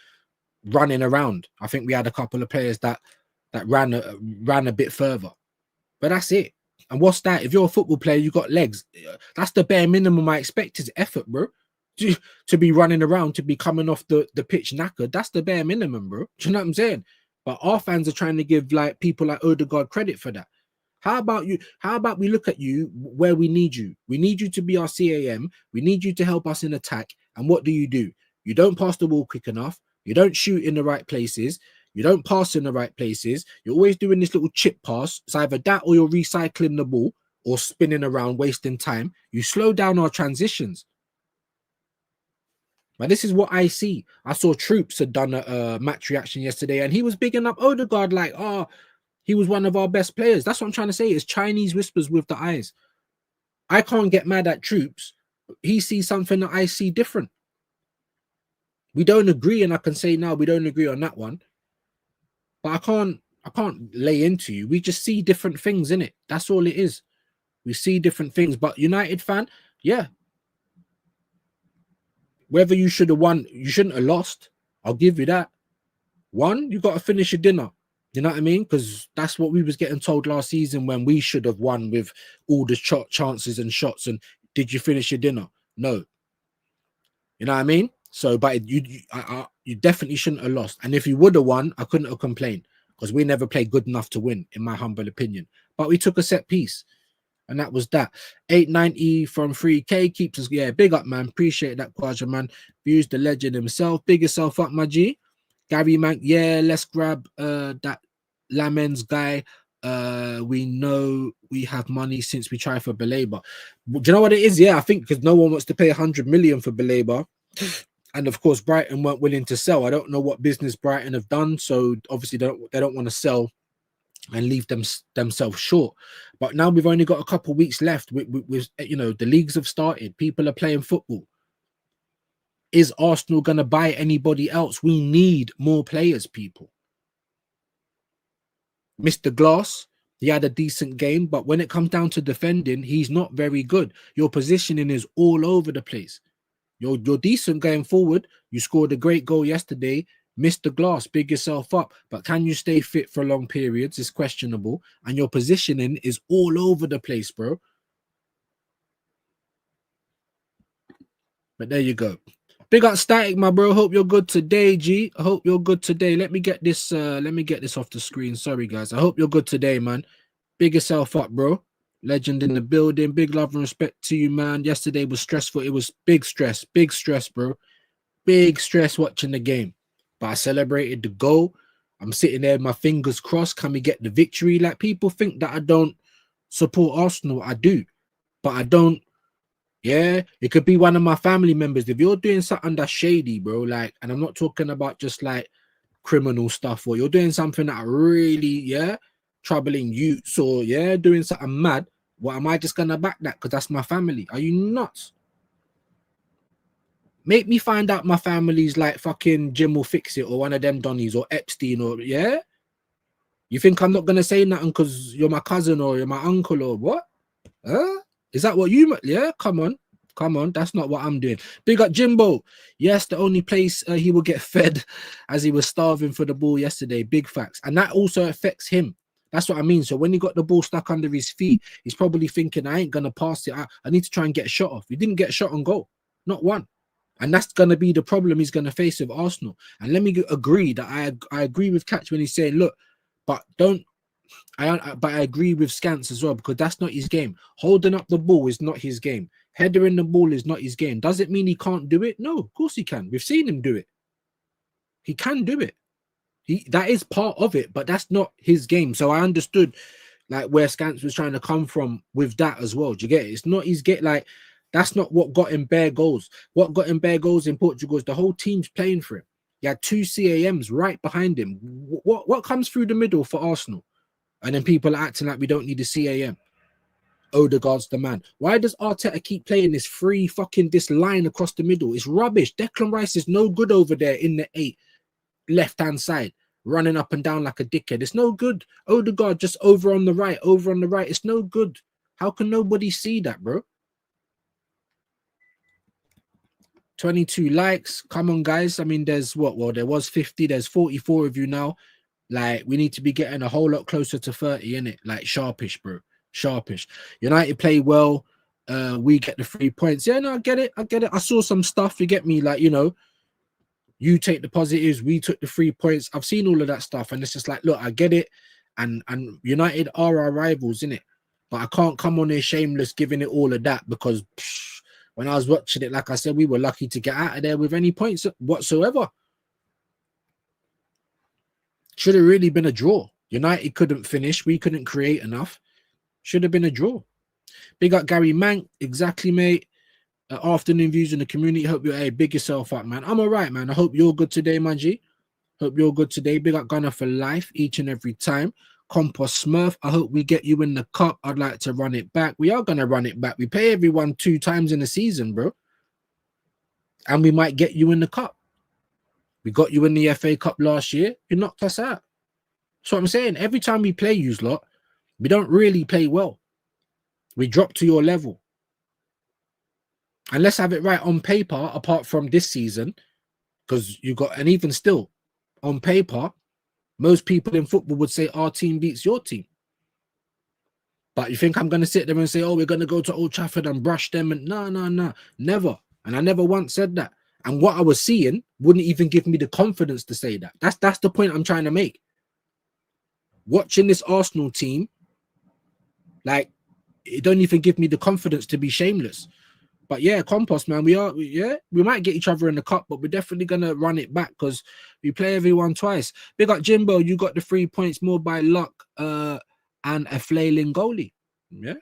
running around. I think we had a couple of players that ran a bit further, but that's it. And what's that? If you're a football player, you got legs. That's the bare minimum I expect is effort, bro. To be running around, to be coming off the pitch knackered. That's the bare minimum, bro. Do you know what I'm saying? But our fans are trying to give like people like Odegaard credit for that. How about you? How about we look at you where we need you? We need you to be our CAM. We need you to help us in attack. And what do? You don't pass the ball quick enough. You don't shoot in the right places. You don't pass in the right places. You're always doing this little chip pass. It's either that or you're recycling the ball or spinning around, wasting time. You slow down our transitions. But this is what I see. I saw Troops had done a match reaction yesterday, and he was bigging up Odegaard like, oh, he was one of our best players. That's what I'm trying to say. It's Chinese whispers with the eyes. I can't get mad at Troops. He sees something that I see different. We don't agree, and I can say now we don't agree on that one. But I can't lay into you. We just see different things in it. That's all it is. We see different things. But United fan, yeah. Whether you should have won, you shouldn't have lost. I'll give you that. One, you got to finish your dinner. You know what I mean? Because that's what we was getting told last season when we should have won with all the chances and shots. And did you finish your dinner? No. You know what I mean? So, but you definitely shouldn't have lost. And if you would have won, I couldn't have complained because we never played good enough to win, in my humble opinion. But we took a set piece. And that was that. 890 from 3K keeps us, yeah, big up, man. Appreciate that, Quadra, man. Views the legend himself. Big yourself up, my G. Gary Mank, yeah, let's grab that Lamens guy. We know we have money since we tried for Belabor. Do you know what it is? Yeah, I think because no one wants to pay 100 million for Belabor. And of course, Brighton weren't willing to sell. I don't know what business Brighton have done. So obviously they don't want to sell and leave themselves short. But now we've only got a couple of weeks left. With you know, the leagues have started. People are playing football. Is Arsenal going to buy anybody else? We need more players, people. Mr. Glass, he had a decent game, but when it comes down to defending, he's not very good. Your positioning is all over the place. You're decent going forward. You scored a great goal yesterday. Mr. Glass, big yourself up. But can you stay fit for long periods? It's questionable. And your positioning is all over the place, bro. But there you go. Big up Static, my bro. Hope you're good today, G. I hope you're good today. Let me get this off the screen. Sorry, guys. I hope you're good today, man. Big yourself up, bro. Legend in the building. Big love and respect to you, man. Yesterday was stressful. It was big stress, bro. Big stress watching the game. But I celebrated the goal. I'm sitting there, my fingers crossed. Can we get the victory? Like, people think that I don't support Arsenal. I do. But I don't. Yeah, it could be one of my family members. If you're doing something that's shady, bro, like, and I'm not talking about just like criminal stuff, or you're doing something that really, yeah, troubling you, so yeah, doing something mad, what am I just gonna back that? Because that's my family. Are you nuts? Make me find out my family's like fucking Jim will fix it, or one of them Donnies, or Epstein, or yeah. You think I'm not gonna say nothing because you're my cousin or you're my uncle or what? Huh? Is that what you? Yeah, come on. That's not what I'm doing. Big up Jimbo. Yes, the only place he will get fed as he was starving for the ball yesterday. Big facts. And that also affects him. That's what I mean. So when he got the ball stuck under his feet, he's probably thinking, I ain't going to pass it. I need to try and get a shot off. He didn't get a shot on goal. Not one. And that's going to be the problem he's going to face with Arsenal. And let me agree that I agree with Catch when he's saying, look, but I agree with Scants as well, because that's not his game. Holding up the ball is not his game. Headering the ball is not his game. Does it mean he can't do it? No, of course he can. We've seen him do it. He can do it. That is part of it, but that's not his game. So I understood like where Scants was trying to come from with that as well. Do you get it? It's not his get, like, that's not what got him bare goals. What got him bare goals in Portugal is the whole team's playing for him. He had 2 CAMs right behind him. What comes through the middle for Arsenal? And then people are acting like we don't need a CAM. Odegaard's the man. Why does Arteta keep playing this this line across the middle? It's rubbish. Declan Rice is no good over there in the 8 left-hand side, running up and down like a dickhead. It's no good. Odegaard just over on the right. It's no good. How can nobody see that, bro? 22 likes. Come on, guys. I mean, there's what? Well, there was 50. There's 44 of you now. Like, we need to be getting a whole lot closer to 30, innit? Like, sharpish, bro. Sharpish. United play well. We get the 3 points. Yeah, no, I get it. I get it. I saw some stuff. You get me? Like, you know, you take the positives. We took the 3 points. I've seen all of that stuff. And it's just like, look, I get it. And United are our rivals, innit? But I can't come on here shameless giving it all of that because when I was watching it, like I said, we were lucky to get out of there with any points whatsoever. Should have really been a draw. United couldn't finish. We couldn't create enough. Should have been a draw. Big up Gary Mank. Exactly, mate. Afternoon views in the community. Hope you're, hey, big yourself up, man. I'm all right, man. I hope you're good today, man G. Hope you're good today. Big up Gunner for life each and every time. Compost Smurf, I hope we get you in the cup. I'd like to run it back. We are going to run it back. We play everyone 2 times in the season, bro. And we might get you in the cup. We got you in the FA Cup last year. You knocked us out. That's what I'm saying. Every time we play you lot, we don't really play well. We drop to your level. And let's have it right on paper, apart from this season, because you got, and even still, on paper, most people in football would say our team beats your team. But you think I'm going to sit there and say, oh, we're going to go to Old Trafford and brush them? And no, never. And I never once said that. And what I was seeing wouldn't even give me the confidence to say that. That's the point I'm trying to make. Watching this Arsenal team, like, it don't even give me the confidence to be shameless. But yeah, Compost, man, we might get each other in the cup, but we're definitely gonna run it back because we play everyone twice. Big up Jimbo, you got the 3 points more by luck and a flailing goalie. Yeah.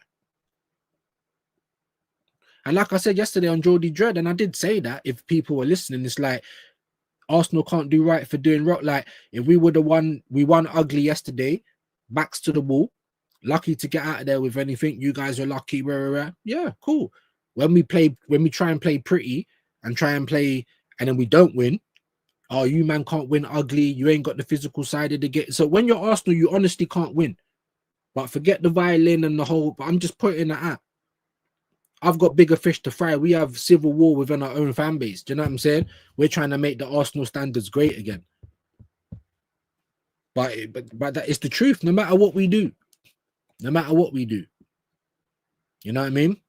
And like I said yesterday on Geordie Dread, and I did say that if people were listening, it's like Arsenal can't do right for doing wrong. Like if we would have won, we won ugly yesterday, backs to the wall, lucky to get out of there with anything. You guys are lucky, yeah, cool. When we try and play pretty and try and play, and then we don't win. Oh, you man can't win ugly. You ain't got the physical side of the game. So when you're Arsenal, you honestly can't win. But forget the violin and the whole. But I'm just putting that out. I've got bigger fish to fry. We have civil war within our own fan base. Do you know what I'm saying? We're trying to make the Arsenal standards great again. But that is the truth. No matter what we do, you know what I mean?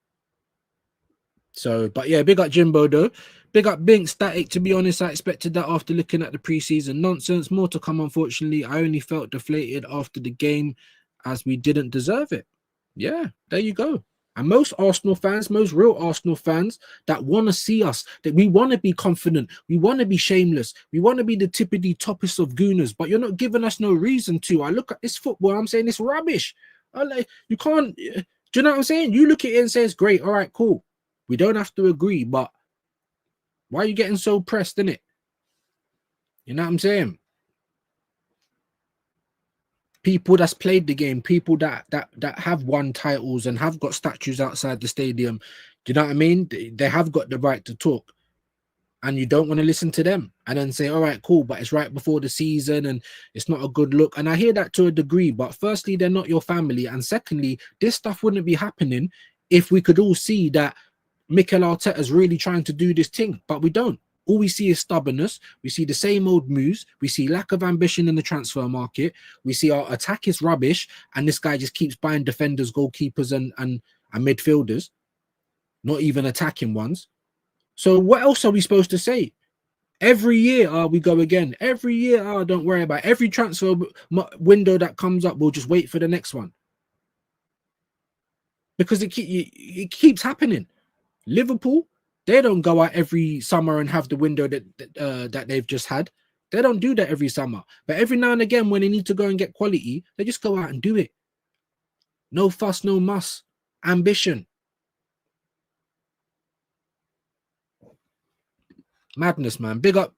So, but yeah, big up Jimbo though. Big up Bink Static. To be honest, I expected that after looking at the preseason nonsense. More to come, unfortunately. I only felt deflated after the game as we didn't deserve it. Yeah, there you go. And most Arsenal fans, most real Arsenal fans that want to see us, that we want to be confident, we want to be shameless, we want to be the tippity toppest of gooners, but you're not giving us no reason to. I look at this football, I'm saying it's rubbish. You can't, do you know what I'm saying? You look at it and say it's great. All right, cool. We don't have to agree, but why are you getting so pressed, innit? You know what I'm saying? People that's played the game, people that have won titles and have got statues outside the stadium, do you know what I mean? They have got the right to talk. And you don't want to listen to them and then say, all right, cool, but it's right before the season and it's not a good look. And I hear that to a degree, but firstly, they're not your family. And secondly, this stuff wouldn't be happening if we could all see that Mikel Arteta is really trying to do this thing, but we don't. All we see is stubbornness. We see the same old moves. We see lack of ambition in the transfer market. We see our attack is rubbish, and this guy just keeps buying defenders, goalkeepers, and midfielders, not even attacking ones. So what else are we supposed to say? Every year, we go again. Every year, don't worry about it. Every transfer window that comes up, we'll just wait for the next one. Because it keeps happening. Liverpool, they don't go out every summer and have the window that they've just had. They don't do that every summer. But every now and again, when they need to go and get quality, they just go out and do it. No fuss, no muss. Ambition. Madness, man. Big up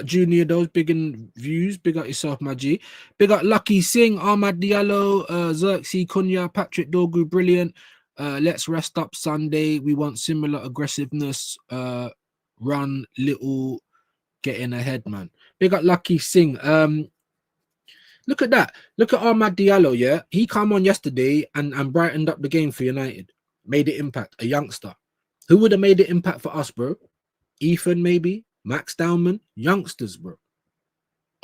Junior, those big in views. Big up yourself, my G. Big up Lucky Singh, Ahmad Diallo, Xerxes Cunha, Patrick Dorgu, brilliant. Let's rest up Sunday. We want similar aggressiveness. Run little, getting ahead, man. Big up Lucky Singh. Look at that. Look at Ahmad Diallo, yeah? He come on yesterday and brightened up the game for United. Made it impact. A youngster. Who would have made it impact for us, bro? Ethan maybe, Max Dowman, youngsters, bro.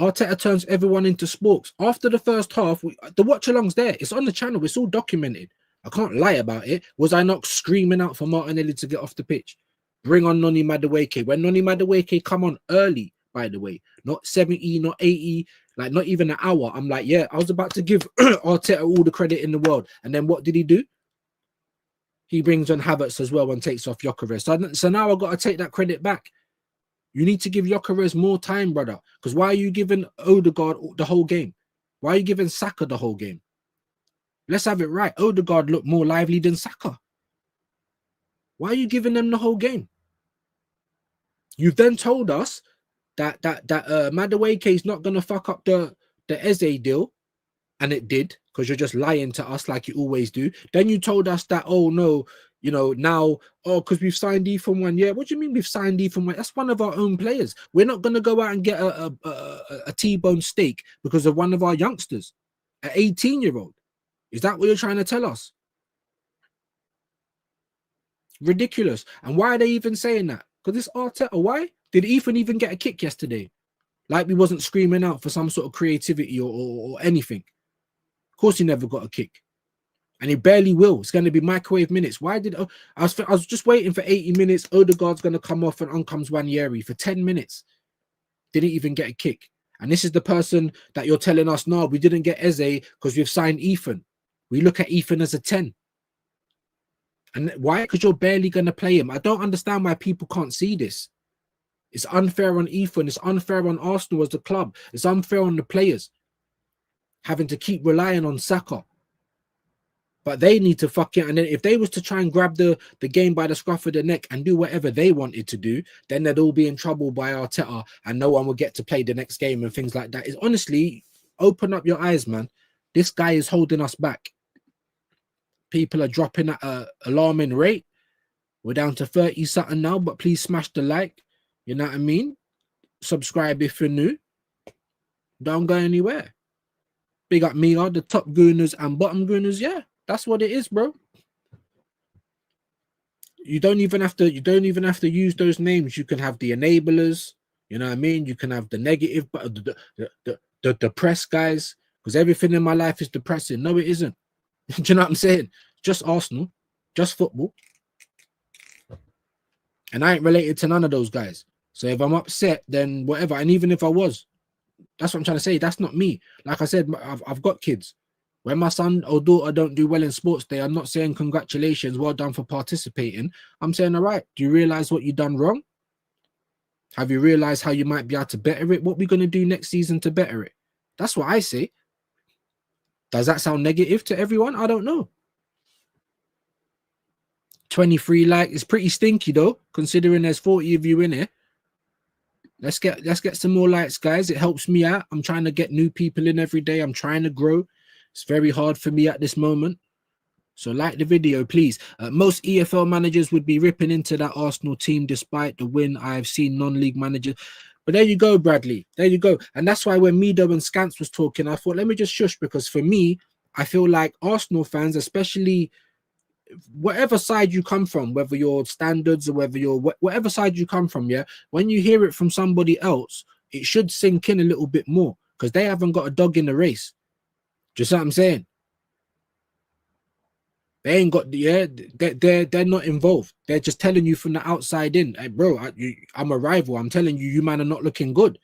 Arteta turns everyone into sporks. After the first half, the watch-along's there. It's on the channel. It's all documented. I can't lie about it. Was I not screaming out for Martinelli to get off the pitch? Bring on Noni Madueke. When Noni Madueke come on early, by the way, not 70, not 80, like not even an hour. I'm like, yeah, I was about to give Arteta all the credit in the world. And then what did he do? He brings on Havertz as well and takes off Gyökeres. So now I've got to take that credit back. You need to give Gyökeres more time, brother. Because why are you giving Odegaard the whole game? Why are you giving Saka the whole game? Let's have it right. Odegaard looked more lively than Saka. Why are you giving them the whole game? You've then told us that Madueke is not going to fuck up the Eze deal. And it did, because you're just lying to us like you always do. Then you told us that, oh, no, you know, now, oh, because we've signed Ethan 1 year. What do you mean we've signed Ethan 1? That's one of our own players. We're not going to go out and get a T-bone steak because of one of our youngsters, an 18-year-old. Is that what you're trying to tell us? Ridiculous. And why are they even saying that? Because it's Arteta. Why? Did Ethan even get a kick yesterday? Like we wasn't screaming out for some sort of creativity or anything. Of course he never got a kick. And he barely will. It's going to be microwave minutes. Why did... I was just waiting for 80 minutes. Odegaard's going to come off and on comes Nwaneri for 10 minutes. Didn't even get a kick. And this is the person that you're telling us, no, we didn't get Eze because we've signed Ethan. We look at Ethan as a 10. And why? Because you're barely going to play him. I don't understand why people can't see this. It's unfair on Ethan. It's unfair on Arsenal as the club. It's unfair on the players having to keep relying on Saka. But they need to fucking... And then if they was to try and grab the game by the scruff of the neck and do whatever they wanted to do, then they'd all be in trouble by Arteta and no one would get to play the next game and things like that. It's honestly, open up your eyes, man. This guy is holding us back. People are dropping at an alarming rate. We're down to 30 something now, but please smash the like. You know what I mean? Subscribe if you're new. Don't go anywhere. Big up Mia, the top gooners and bottom gooners. Yeah, that's what it is, bro. You don't even have to use those names. You can have the enablers. You know what I mean? You can have the negative, but the depressed guys, because everything in my life is depressing. No, it isn't. Do you know what I'm saying? Just Arsenal, just football. And I ain't related to none of those guys. So if I'm upset, then whatever. And even if I was, that's what I'm trying to say. That's not me. Like I said, I've got kids. When my son or daughter don't do well in sports day, I'm not saying congratulations, well done for participating. I'm saying, all right, do you realize what you've done wrong? Have you realized how you might be able to better it? What are we going to do next season to better it? That's what I say. Does that sound negative to everyone? I don't know. 23 likes. It's pretty stinky though, considering there's 40 of you in here. Let's get some more likes, guys. It helps me out. I'm trying to get new people in every day. I'm trying to grow. It's very hard for me at this moment. So like the video, please. Most EFL managers would be ripping into that Arsenal team despite the win. I've seen non-league managers. But there you go, Bradley. There you go. And that's why when Mido and Scants was talking, I thought, let me just shush, because for me, I feel like Arsenal fans, especially whatever side you come from, whether you're standards or whether you're whatever side you come from, yeah, when you hear it from somebody else, it should sink in a little bit more because they haven't got a dog in the race. Just what I'm saying. They ain't got, yeah, they're not involved. They're just telling you from the outside in, hey, bro, I'm a rival. I'm telling you, you man are not looking good.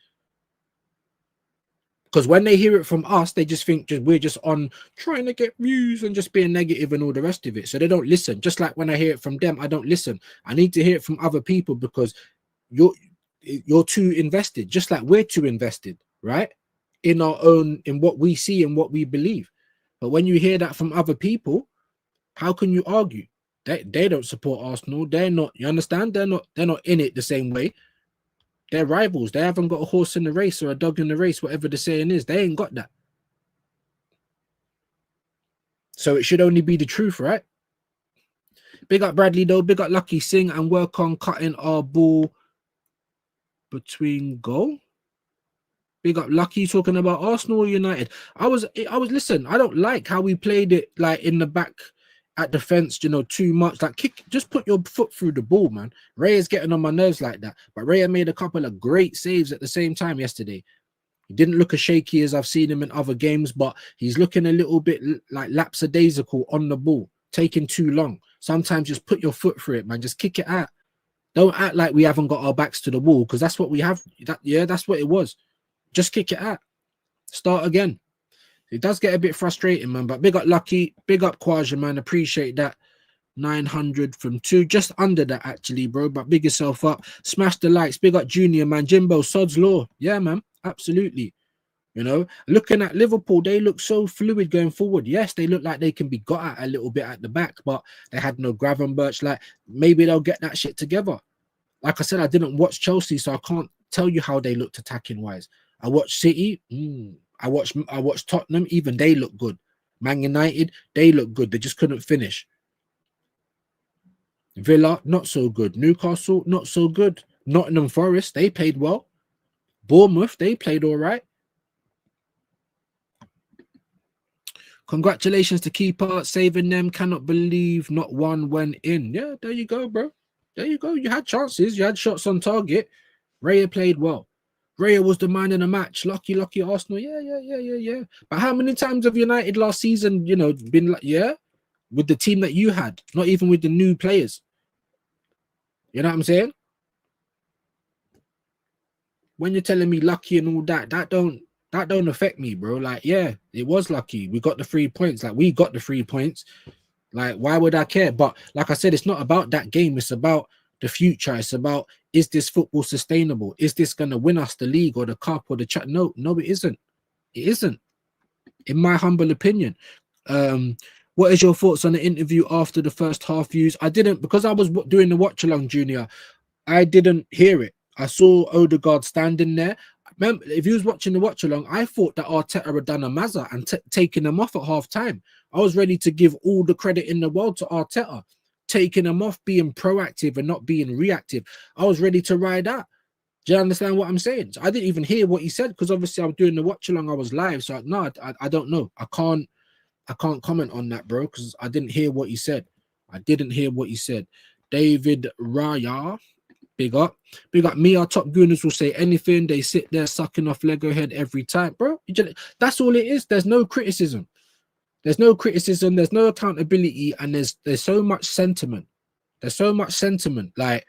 Because when they hear it from us, they just think we're just on trying to get views and just being negative and all the rest of it. So they don't listen. Just like when I hear it from them, I don't listen. I need to hear it from other people because you're too invested, just like we're too invested, right? In our own, in what we see and what we believe. But when you hear that from other people, how can you argue? They don't support Arsenal. They're not, you understand? They're not in it the same way. They're rivals. They haven't got a horse in the race or a dog in the race, whatever the saying is. They ain't got that. So it should only be the truth, right? Big up Bradley though. Big up Lucky. Sing and work on cutting our ball between goal. Big up Lucky talking about Arsenal or United. I was listen, I don't like how we played it like in the back at defense, you know, too much. Like just put your foot through the ball, man. Ray is getting on my nerves like that. But Ray made a couple of great saves at the same time yesterday. He didn't look as shaky as I've seen him in other games, but he's looking a little bit like lapsadaisical on the ball, taking too long. Sometimes just put your foot through it, man. Just kick it out. Don't act like we haven't got our backs to the wall, because that's what we have. That's what it was. Just kick it out. Start again. It does get a bit frustrating, man. But big up Lucky, big up Kwaja, man. Appreciate that. 900 from 2, just under that actually, bro. But big yourself up. Smash the likes. Big up Junior, man. Jimbo, Sod's Law. Yeah, man. Absolutely. You know, looking at Liverpool, they look so fluid going forward. Yes, they look like they can be got at a little bit at the back, but they had no Gravenberch. Like, maybe they'll get that shit together. Like I said, I didn't watch Chelsea, so I can't tell you how they looked attacking wise. I watched City. I watched Tottenham. Even they look good. Man United, they look good. They just couldn't finish. Villa, not so good. Newcastle, not so good. Nottingham Forest, they played well. Bournemouth, they played all right. Congratulations to Keeper, saving them. Cannot believe not one went in. Yeah, there you go, bro. There you go. You had chances. You had shots on target. Raya played well. Raya was the man in the match. Lucky Arsenal. Yeah. But how many times have United last season, you know, been like, with the team that you had, not even with the new players? You know what I'm saying? When you're telling me lucky and all that, that don't affect me, bro. Like, yeah, it was lucky. We got the 3 points. Like, we got the 3 points. Like, why would I care? But like I said, it's not about that game. It's about the future. It's about, is this football sustainable? Is this going to win us the league or the cup or the chat? No, it isn't. It isn't, in my humble opinion. What is your thoughts on the interview after the first half views? I didn't, because I was doing the watch along, Junior. I didn't hear it. I saw Odegaard standing there. Remember, if you was watching the watch along, I thought that Arteta had done a mazza and taken them off at half time. I was ready to give all the credit in the world to Arteta, taking them off, being proactive and not being reactive. I was ready to ride out. Do you understand what I'm saying? So I didn't even hear what he said, because obviously I was doing the watch along. I was live, so no, I don't know. I can't comment on that, bro, because I didn't hear what he said. David Raya. Big up me. Our top gooners will say anything. They sit there sucking off Lego head every time, bro. That's all it is. There's no criticism. There's no accountability, and there's so much sentiment. Like,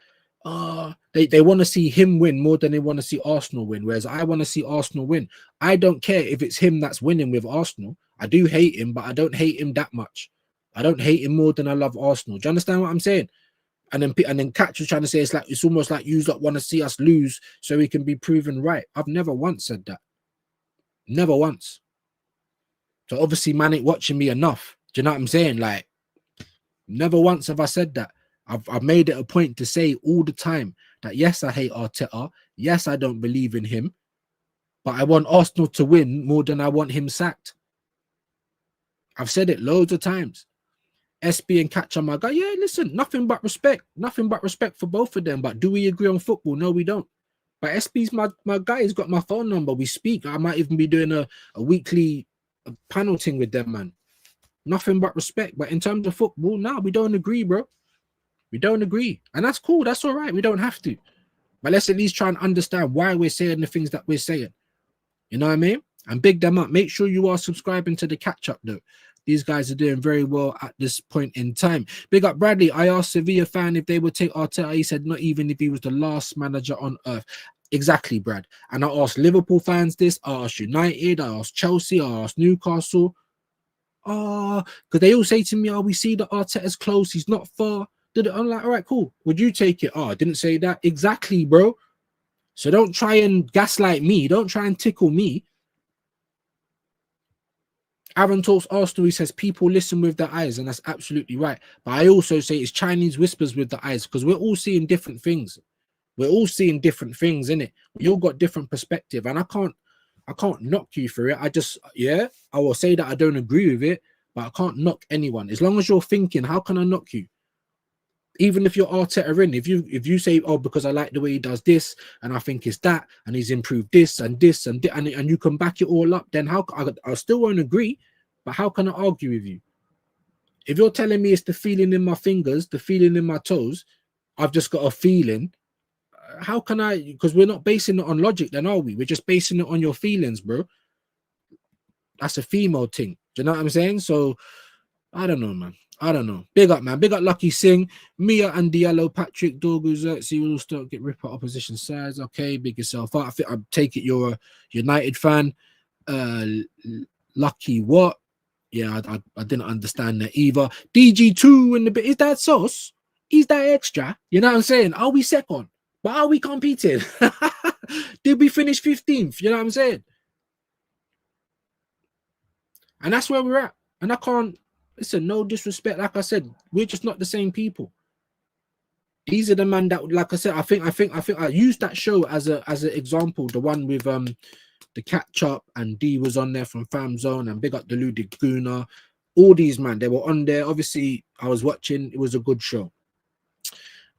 they want to see him win more than they want to see Arsenal win. Whereas I want to see Arsenal win. I don't care if it's him that's winning with Arsenal. I do hate him, but I don't hate him that much. I don't hate him more than I love Arsenal. Do you understand what I'm saying? And then Catch was trying to say it's almost like you lot want to see us lose so we can be proven right. I've never once said that. Never once. So obviously, man ain't watching me enough. Do you know what I'm saying? Like, never once have I said that. I've made it a point to say all the time that yes, I hate Arteta. Yes, I don't believe in him. But I want Arsenal to win more than I want him sacked. I've said it loads of times. SB and Catch on my guy. Yeah, listen, nothing but respect for both of them. But do we agree on football? No, we don't. But SB's my guy. He's got my phone number. We speak. I might even be doing a weekly panel thing with them, man. Nothing but respect. But in terms of football, no, we don't agree, bro. We don't agree. And that's cool. That's all right. We don't have to. But let's at least try and understand why we're saying the things that we're saying. You know what I mean? And big them up. Make sure you are subscribing to the catch up, though. These guys are doing very well at this point in time. Big up Bradley. I asked Sevilla fan if they would take Arteta. He said not even if he was the last manager on earth. Exactly, Brad. And I asked Liverpool fans this. I asked United. I asked Chelsea. I asked Newcastle. Because they all say to me, we see that Arteta's close. He's not far. I'm like, all right, cool. Would you take it? I didn't say that. Exactly, bro. So don't try and gaslight me. Don't try and tickle me. Aaron talks Arsenal. He says people listen with their eyes, and that's absolutely right. But I also say it's Chinese whispers with the eyes, because we're all seeing different things. We're all seeing different things, innit? We all got different perspective, and I can't knock you for it. I will say that I don't agree with it, but I can't knock anyone. As long as you're thinking, how can I knock you? Even if you're Arteta in, if you say, because I like the way he does this, and I think it's that, and he's improved this and this and you can back it all up, then I still won't agree, but how can I argue with you? If you're telling me it's the feeling in my fingers, the feeling in my toes, I've just got a feeling. How can I? Because we're not basing it on logic, then are we? We're just basing it on your feelings, bro. That's a female thing. Do you know what I'm saying? So I don't know, man. I don't know. Big up, man. Big up, Lucky Singh, Mia and Diallo, Patrick, Dorgu, Xerxes will still get ripped at opposition sides. Okay, big yourself up. I take it you're a United fan. Lucky what? Yeah, I didn't understand that either. DG2 in the bit. Is that sauce? Is that extra? You know what I'm saying? Are we second? But are we competing? Did we finish 15th? You know what I'm saying? And that's where we're at. And I can't listen, no disrespect. Like I said, we're just not the same people. These are the man that, like I said, I think I used that show as an example. The one with the catch up and D was on there from Fam Zone and big up the Ludig Guna. All these man, they were on there. Obviously, I was watching. It was a good show.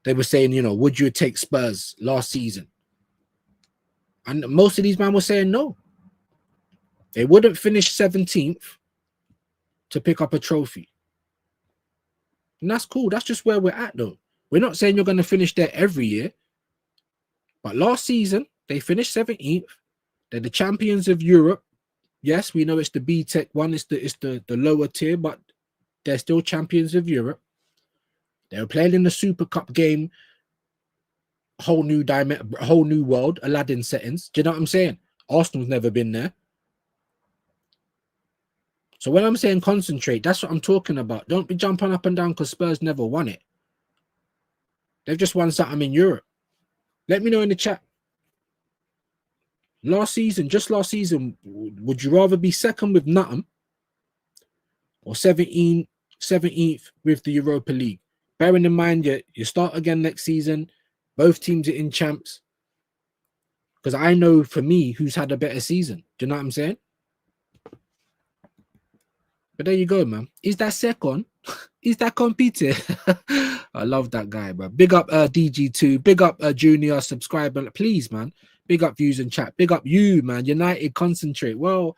They were saying, you know, would you take Spurs last season? And most of these men were saying no. They wouldn't finish 17th to pick up a trophy. And that's cool. That's just where we're at, though. We're not saying you're going to finish there every year. But last season, they finished 17th. They're the champions of Europe. Yes, we know it's the B-Tech one. It's the lower tier, but they're still champions of Europe. They were playing in the Super Cup game. Whole new world, Aladdin settings. Do you know what I'm saying? Arsenal's never been there. So when I'm saying concentrate, that's what I'm talking about. Don't be jumping up and down because Spurs never won it. They've just won something in Europe. Let me know in the chat. Just last season, would you rather be second with nothing or 17th with the Europa League? Bearing in mind, you start again next season. Both teams are in champs. Because I know for me who's had a better season. Do you know what I'm saying? But there you go, man. Is that second? Is that competing? I love that guy, bro. Big up DG2. Big up Junior. Subscribe. Please, man. Big up views and chat. Big up you, man. United, concentrate. Well,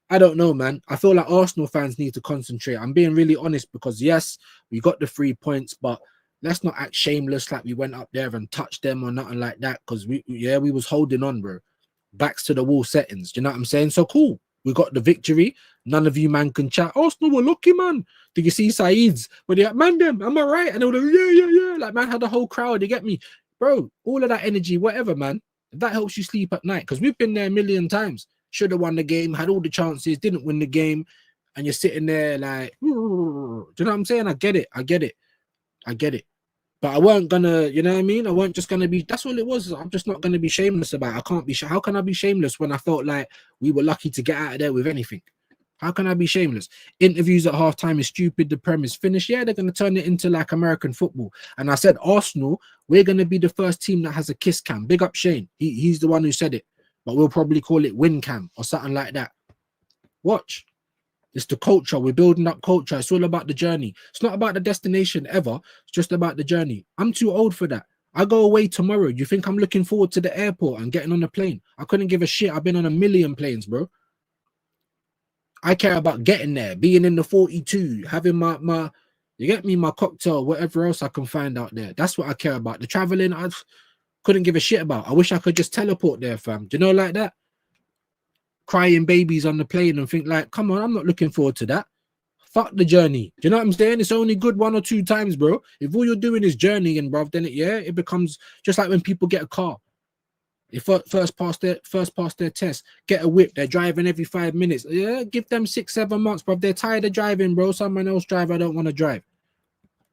I don't know, man. I feel like Arsenal fans need to concentrate. I'm being really honest because, yes, we got the 3 points, but let's not act shameless like we went up there and touched them or nothing like that because, we was holding on, bro. Backs to the wall settings. Do you know what I'm saying? So, cool. We got the victory. None of you, man, can chat. Arsenal were lucky, man. Did you see Saeed's? But they're like, man, them, am I right? And they were like, yeah. Like, man, had the whole crowd. You get me? Bro, all of that energy, whatever, man. That helps you sleep at night because we've been there a million times. Should have won the game, had all the chances, didn't win the game, and you're sitting there like, do you know what I'm saying? I get it. But I weren't gonna, you know what I mean? I weren't just gonna be, that's all it was. I'm just not gonna be shameless about it. I can't be, how can I be shameless when I felt like we were lucky to get out of there with anything? How can I be shameless? Interviews at halftime is stupid. The Prem is finished. Yeah, they're going to turn it into like American football. And I said, Arsenal, we're going to be the first team that has a kiss cam. Big up Shane. He's the one who said it. But we'll probably call it win cam or something like that. Watch. It's the culture. We're building up culture. It's all about the journey. It's not about the destination ever. It's just about the journey. I'm too old for that. I go away tomorrow. You think I'm looking forward to the airport and getting on a plane? I couldn't give a shit. I've been on a million planes, bro. I care about getting there, being in the 42, having my you get me, my cocktail, whatever else I can find out there. That's what I care about. The traveling, I couldn't give a shit about. I wish I could just teleport there, fam. Do you know, like that? Crying babies on the plane and think like, come on, I'm not looking forward to that. Fuck the journey. Do you know what I'm saying? It's only good 1 or 2 times, bro. If all you're doing is journeying, bro, then it becomes just like when people get a car. They first pass their test, get a whip, they're driving every 5 minutes. Yeah, give them 6-7 months, bro. They're tired of driving, bro. Someone else drive. I don't want to drive.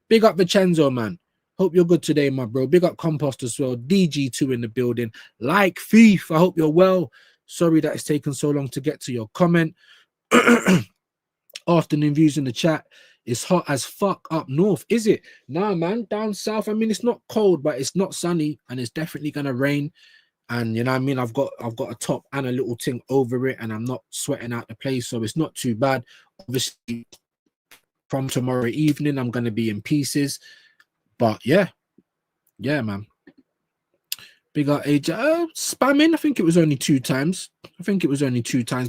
Big up Vincenzo, man. Hope you're good today, my bro. Big up Compost as well. DG2 in the building. Like Thief, I hope you're well. Sorry that it's taken so long to get to your comment. Afternoon views in the chat. It's hot as fuck up north. Is it? Nah, man. Down south, I mean, it's not cold, but it's not sunny, and it's definitely gonna rain. And you know what I mean? I've got a top and a little thing over it, and I'm not sweating out the place, so it's not too bad. Obviously, from tomorrow evening, I'm gonna be in pieces. But yeah, man. Big up AJ. Spamming. I think it was only 2 times.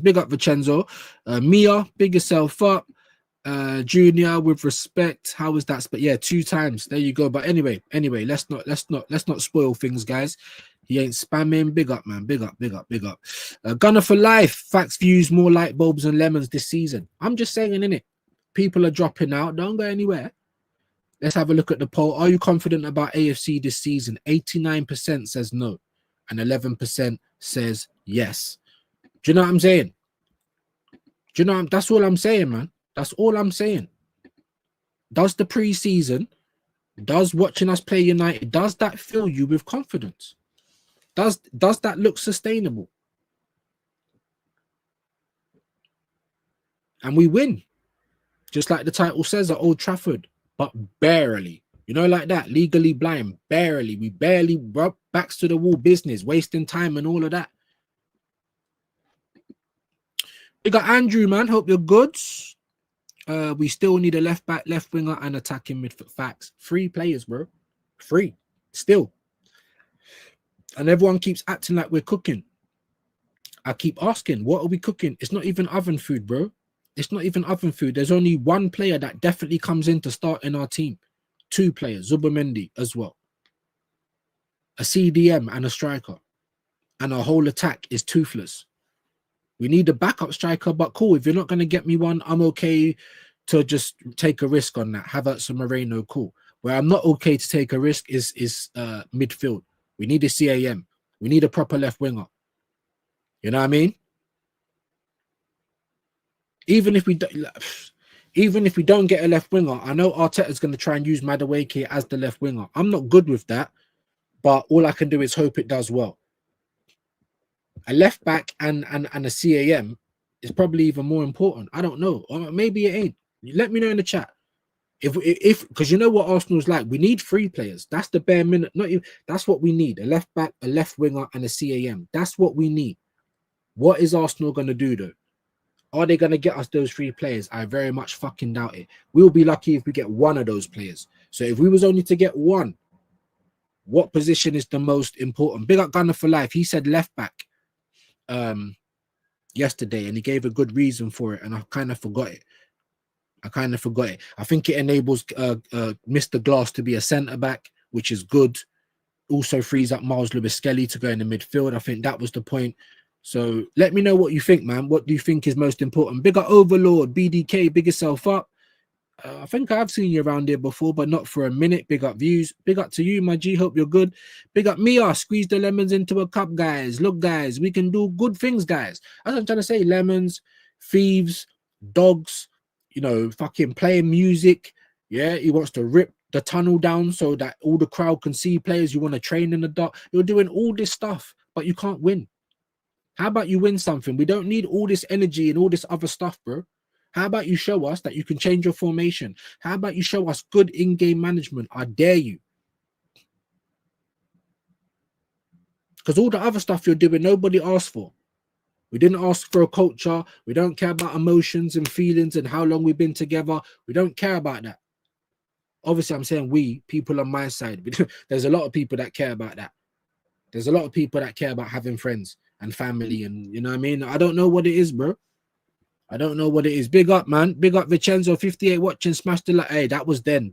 Big up Vincenzo. Mia, big yourself up. Junior, with respect, how was that? But yeah, 2 times. There you go. But anyway, let's not spoil things, guys. He ain't spamming. Big up, man. Big up. Gunner for life. Facts, views, more light bulbs and lemons this season. I'm just saying, innit? People are dropping out. Don't go anywhere. Let's have a look at the poll. Are you confident about AFC this season? 89% says no, and 11% says yes. Do you know what I'm saying? That's all I'm saying, man. That's all I'm saying. Does the preseason, does watching us play United, does that fill you with confidence? Does that look sustainable? And we win, just like the title says, at Old Trafford, but barely. You know, like that, legally blind, barely. We barely rub backs to the wall business, wasting time and all of that. We got Andrew, man. Hope you're good. We still need a left back, left winger, and attacking midfield. Facts. 3 players, bro. 3. Still. And everyone keeps acting like we're cooking. I keep asking, what are we cooking? It's not even oven food, bro. It's not even oven food. There's only 1 player that definitely comes in to start in our team. 2 players, Zubimendi as well. A CDM and a striker. And our whole attack is toothless. We need a backup striker, but cool. If you're not going to get me one, I'm okay to just take a risk on that. Havertz and Moreno, cool. Where I'm not okay to take a risk is midfield. We need a CAM. We need a proper left winger. You know what I mean? Even if we don't get a left winger, I know Arteta's going to try and use Madueke as the left winger. I'm not good with that, but all I can do is hope it does well. A left back and a CAM is probably even more important. I don't know. Or maybe it ain't. Let me know in the chat. If because you know what Arsenal's like. We need 3 players. That's the bare minimum. Not even, that's what we need. A left back, a left winger, and a CAM. That's what we need. What is Arsenal going to do though? Are they going to get us those 3 players? I very much fucking doubt it. We'll be lucky if we get 1 of those players. So if we was only to get 1, what position is the most important? Big up Gunner for life. He said left back yesterday, and he gave a good reason for it, and I kind of forgot it. I think it enables Mr. Glass to be a centre back, which is good. Also frees up Miles Lewis-Skelly to go in the midfield. I think that was the point. So let me know what you think, man. What do you think is most important? Big up Overlord, BDK, big yourself up. I think I've seen you around here before, but not for a minute. Big up views. Big up to you, my G. Hope you're good. Big up Mia. Squeeze the lemons into a cup, guys. Look, guys, we can do good things, guys. As I'm trying to say, lemons, thieves, dogs, you know, fucking playing music. Yeah, he wants to rip the tunnel down so that all the crowd can see players. You want to train in the dark. You're doing all this stuff, but you can't win. How about you win something? We don't need all this energy and all this other stuff, bro. How about you show us that you can change your formation? How about you show us good in-game management? I dare you. Because all the other stuff you're doing, nobody asked for. We didn't ask for a culture. We don't care about emotions and feelings and how long we've been together. We don't care about that. Obviously, I'm saying we, people on my side. There's a lot of people that care about that. There's a lot of people that care about having friends and family, and you know what I mean? I don't know what it is, bro. I don't know what it is. Big up, man. Big up Vincenzo 58 watching. Smash the like. Hey, that was then.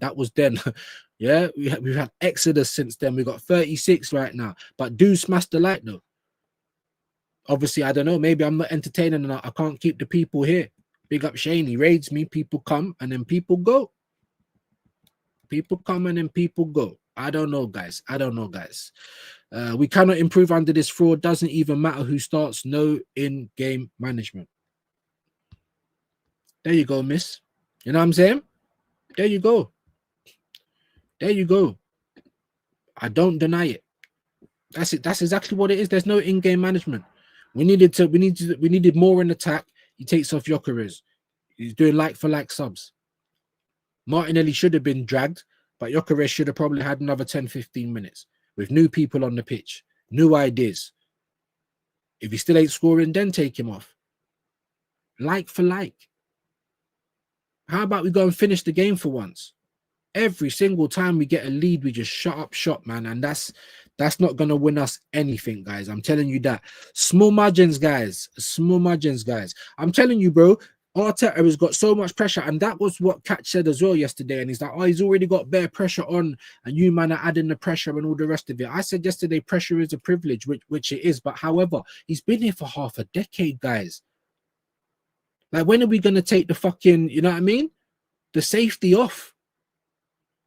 Yeah, we've had Exodus since then. We got 36 right now. But do smash the like though. Obviously, I don't know. Maybe I'm not entertaining enough. I can't keep the people here. Big up Shane. He raids me. People come and then people go. People come and then people go. I don't know, guys. We cannot improve under this fraud. Doesn't even matter who starts. No in-game management. There you go, miss. You know what I'm saying? There you go. I don't deny it. That's it. That's exactly what it is. There's no in-game management. We needed more in attack. He takes off Gyökeres. He's doing like-for-like subs. Martinelli should have been dragged, but Gyökeres should have probably had another 10-15 minutes with new people on the pitch, new ideas. If he still ain't scoring, then take him off. Like for like. How about we go and finish the game for once? Every single time we get a lead, we just shut up shop, man. And that's not going to win us anything, guys. I'm telling you that. Small margins, guys. I'm telling you, bro. Arteta has got so much pressure, and that was what Catch said as well yesterday. And he's like, oh, he's already got bare pressure on, and you man are adding the pressure and all the rest of it. I said yesterday, pressure is a privilege, which it is. But however, he's been here for half a decade, guys. Like, when are we gonna take the fucking, you know what I mean? The safety off.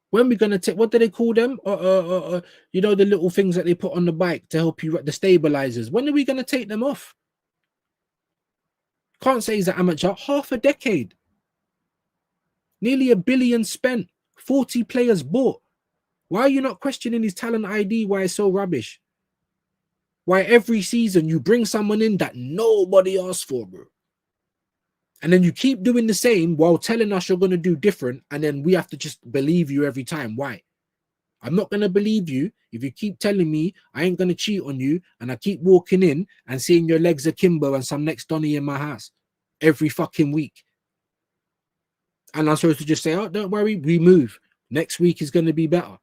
When are we gonna take, what do they call them? You know, the little things that they put on the bike to help you, the stabilizers. When are we gonna take them off? Can't say he's an amateur. Half a decade. Nearly $1 billion spent. 40 players bought. Why are you not questioning his talent ID? Why it's so rubbish? Why every season you bring someone in that nobody asked for, bro? And then you keep doing the same while telling us you're going to do different, and then we have to just believe you every time. Why? I'm not going to believe you if you keep telling me I ain't going to cheat on you, and I keep walking in and seeing your legs akimbo and some next Donny in my house every fucking week. And I'm supposed to just say, oh, don't worry, we move. Next week is going to be better.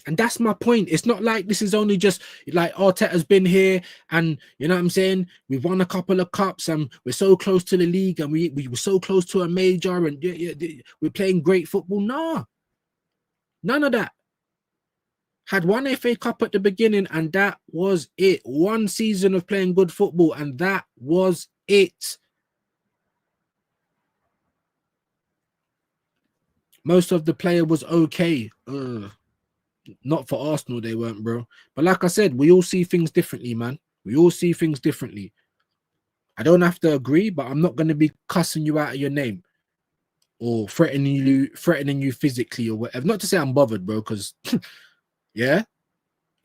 And that's my point. It's not like this is only just like Arteta's been here and, you know what I'm saying, we've won a couple of cups and we're so close to the league and we were so close to a major and we're playing great football. No, none of that. Had one FA Cup at the beginning and that was it. One season of playing good football and that was it. Most of the player was okay. Not for Arsenal, they weren't, bro. But like I said, we all see things differently, man. We all see things differently. I don't have to agree, but I'm not going to be cussing you out of your name or threatening you physically or whatever. Not to say I'm bothered, bro, because yeah,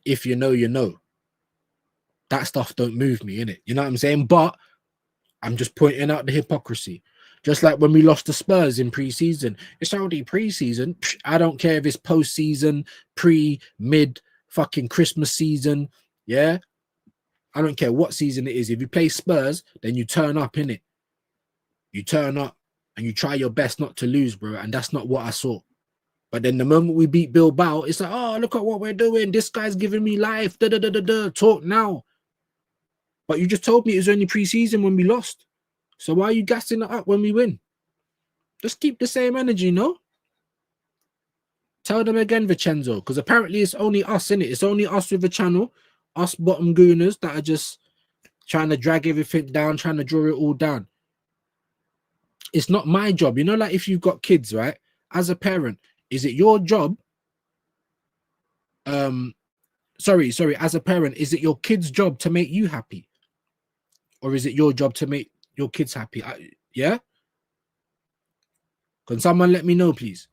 if you know, you know. That stuff don't move me, innit? You know what I'm saying? But I'm just pointing out the hypocrisy. Just like when we lost to Spurs in pre-season. It's already pre-season. I don't care if it's post-season, pre, mid, fucking Christmas season. Yeah? I don't care what season it is. If you play Spurs, then you turn up, innit? You turn up and you try your best not to lose, bro. And that's not what I saw. But then the moment we beat Bilbao, it's like, oh, look at what we're doing. This guy's giving me life. Talk now. But you just told me it was only pre-season when we lost. So why are you gassing it up when we win? Just keep the same energy, no? Tell them again, Vincenzo, because apparently it's only us, innit? It's only us with a channel, us bottom gooners that are just trying to drag everything down, trying to draw it all down. It's not my job. You know, like if you've got kids, right? As a parent, is it your job? Sorry, as a parent, is it your kid's job to make you happy? Or is it your job to make your kids happy? Yeah? Can someone let me know, please?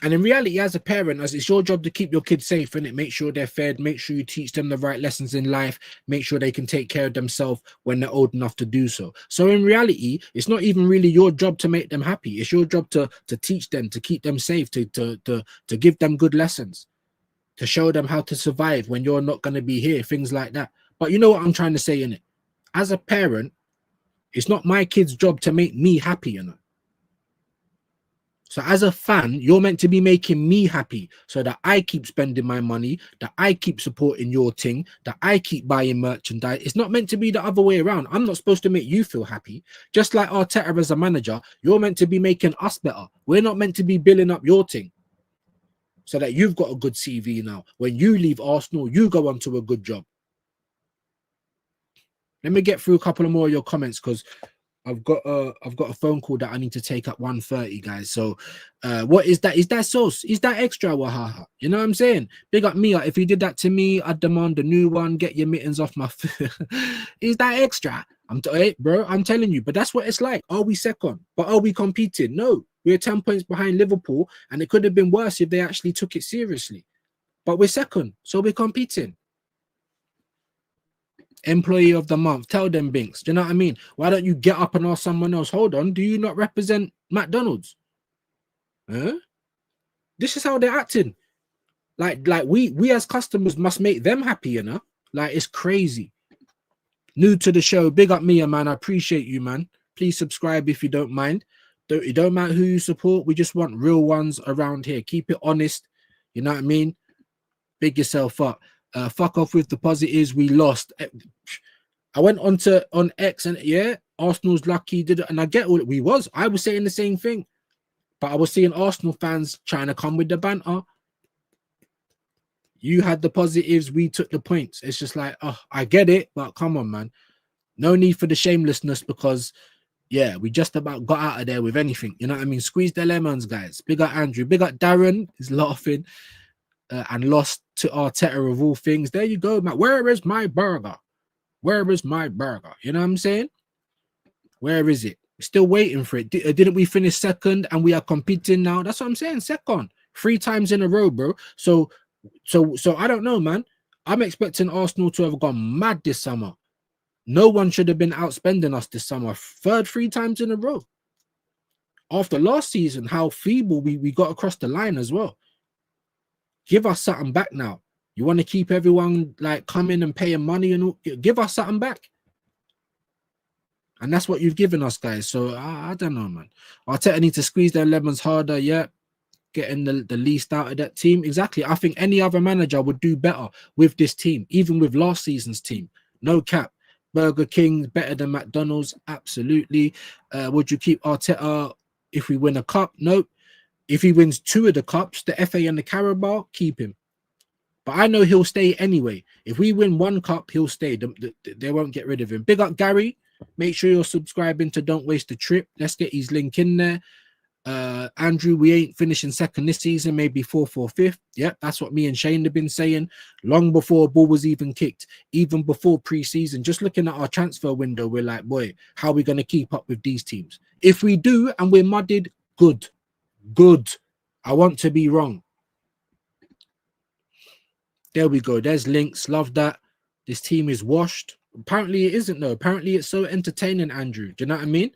And in reality, as a parent, as it's your job to keep your kids safe, and it make sure they're fed, make sure you teach them the right lessons in life, make sure they can take care of themselves when they're old enough to do so. So in reality, it's not even really your job to make them happy. It's your job to teach them, to keep them safe, to give them good lessons, to show them how to survive when you're not going to be here, things like that. But you know what I'm trying to say, innit? As a parent, it's not my kid's job to make me happy, you know. So as a fan, you're meant to be making me happy so that I keep spending my money, that I keep supporting your thing, that I keep buying merchandise. It's not meant to be the other way around. I'm not supposed to make you feel happy. Just like Arteta as a manager, you're meant to be making us better. We're not meant to be building up your thing so that you've got a good CV now. When you leave Arsenal, you go on to a good job. Let me get through a couple of more of your comments because I've got a phone call that I need to take at 1:30, guys. So what is that? Is that sauce? Is that extra, Wahaha? You know what I'm saying? Big up Mia. If you did that to me, I'd demand a new one. Get your mittens off my Is that extra? Bro, I'm telling you, but that's what it's like. Are we second? But are we competing? No, we're 10 points behind Liverpool, and it could have been worse if they actually took it seriously. But we're second, so we're competing. Employee of the month, tell them, Binks. Do you know what I mean? Why don't you get up and ask someone else? Hold on, do you not represent McDonald's? Huh? This is how they're acting. Like we as customers must make them happy, you know? Like, it's crazy. New to the show, big up Mia, man. I appreciate you, man. Please subscribe if you don't mind. It don't matter who you support. We just want real ones around here. Keep it honest. You know what I mean? Big yourself up. Fuck off with the positives. We lost. I went on X and yeah, Arsenal's lucky. Did it, and I get what we was. I was saying the same thing, but I was seeing Arsenal fans trying to come with the banter. You had the positives. We took the points. It's just like, oh, I get it, but come on, man. No need for the shamelessness because, yeah, we just about got out of there with anything. You know what I mean? Squeeze the lemons, guys. Big up Andrew. Big up Darren. He's laughing and lost to Arteta of all things. There you go, man. Where is my burger? Where is my burger? You know what I'm saying? Where is it? Still waiting for it. Didn't we finish second and we are competing now? That's what I'm saying. Second. 3 times in a row, bro. So I don't know, man. I'm expecting Arsenal to have gone mad this summer. No one should have been outspending us this summer. 3 times in a row. After last season, how feeble we got across the line as well. Give us something back now. You want to keep everyone like coming and paying money and all, give us something back. And that's what you've given us, guys. So I don't know, man. Arteta need to squeeze their lemons harder. Yeah, getting the least out of that team. Exactly. I think any other manager would do better with this team, even with last season's team. No cap. Burger King better than McDonald's. Absolutely. Would you keep Arteta if we win a cup? Nope. If he wins 2 of the cups, the FA and the Carabao, keep him. But I know he'll stay anyway. If we win 1 cup, he'll stay. They won't get rid of him. Big up Gary. Make sure you're subscribing to Don't Waste the Trip. Let's get his link in there. Andrew, we ain't finishing second this season, maybe 4th or 5th. Yep, that's what me and Shane have been saying long before a ball was even kicked, even before pre-season. Just looking at our transfer window, we're like, boy, how are we going to keep up with these teams? If we do and we're mudded, good. I want to be wrong. There we go. There's links. Love that. This team is washed. Apparently it isn't though. Apparently it's so entertaining, Andrew. Do you know what I mean?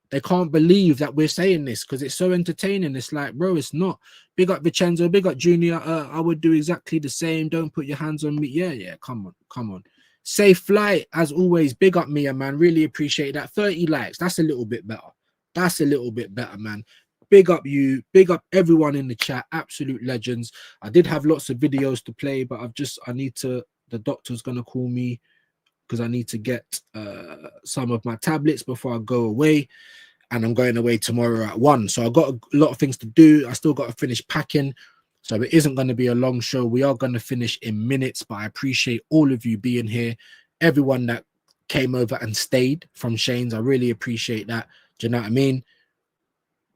They can't believe that we're saying this because it's so entertaining. It's like, bro, it's not. Big up Vincenzo, big up Junior. I would do exactly the same. Don't put your hands on me. Yeah. Come on. Safe flight, as always. Big up Mia, man. Really appreciate that. 30 likes. That's a little bit better. Man. Big up you. Big up everyone in the chat. Absolute legends. I did have lots of videos to play, but the doctor's going to call me because I need to get some of my tablets before I go away. And I'm going away tomorrow at 1. So I've got a lot of things to do. I still got to finish packing. So it isn't going to be a long show. We are going to finish in minutes, but I appreciate all of you being here. Everyone that came over and stayed from Shane's. I really appreciate that. Do you know what I mean?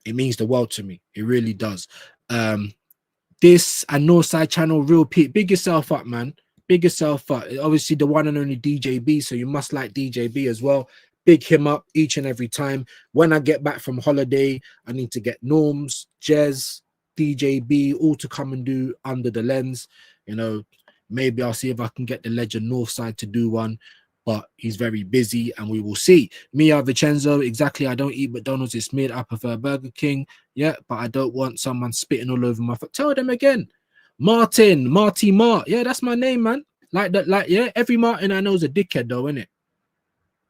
It means the world to me. It really does. This and Northside Channel, Real Pete. Big yourself up, man. Big yourself up. Obviously, the one and only DJB, so you must like DJB as well. Big him up each and every time. When I get back from holiday, I need to get Norms, Jez, DJB, all to come and do Under the Lens. You know, maybe I'll see if I can get the legend Northside to do one, but he's very busy and we will see. Mia Vincenzo, exactly. I don't eat McDonald's. It's mid. I prefer Burger King. Yeah, but I don't want someone spitting all over my foot. Tell them again. Marty Mart. Yeah, that's my name, man. Like that, like, yeah, every Martin I know is a dickhead, though, innit?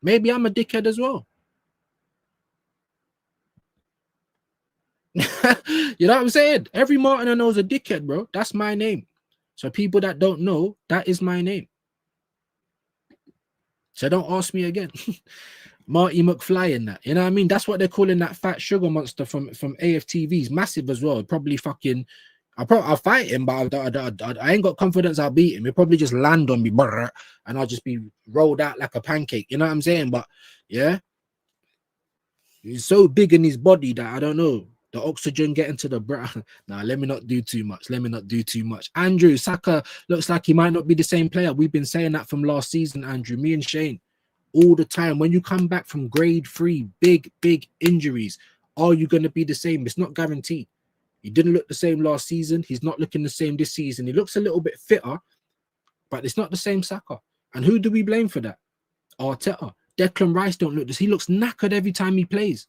Maybe I'm a dickhead as well. You know what I'm saying? Every Martin I know is a dickhead, bro. That's my name. So people that don't know, that is my name. So don't ask me again. Marty McFly in that. You know what I mean? That's what they're calling that fat sugar monster from AFTV. He's massive as well. Probably fucking... I'll fight him, but I ain't got confidence I'll beat him. He'll probably just land on me, and I'll just be rolled out like a pancake. You know what I'm saying? But yeah, he's so big in his body that I don't know. The oxygen getting to the Nah, let me not do too much. Andrew Saka looks like he might not be the same player. We've been saying that from last season, Andrew. Me and Shane, all the time. When you come back from grade 3, big injuries, are you going to be the same? It's not guaranteed. He didn't look the same last season. He's not looking the same this season. He looks a little bit fitter, but it's not the same Saka. And who do we blame for that? Arteta. Declan Rice don't look this. He looks knackered every time he plays.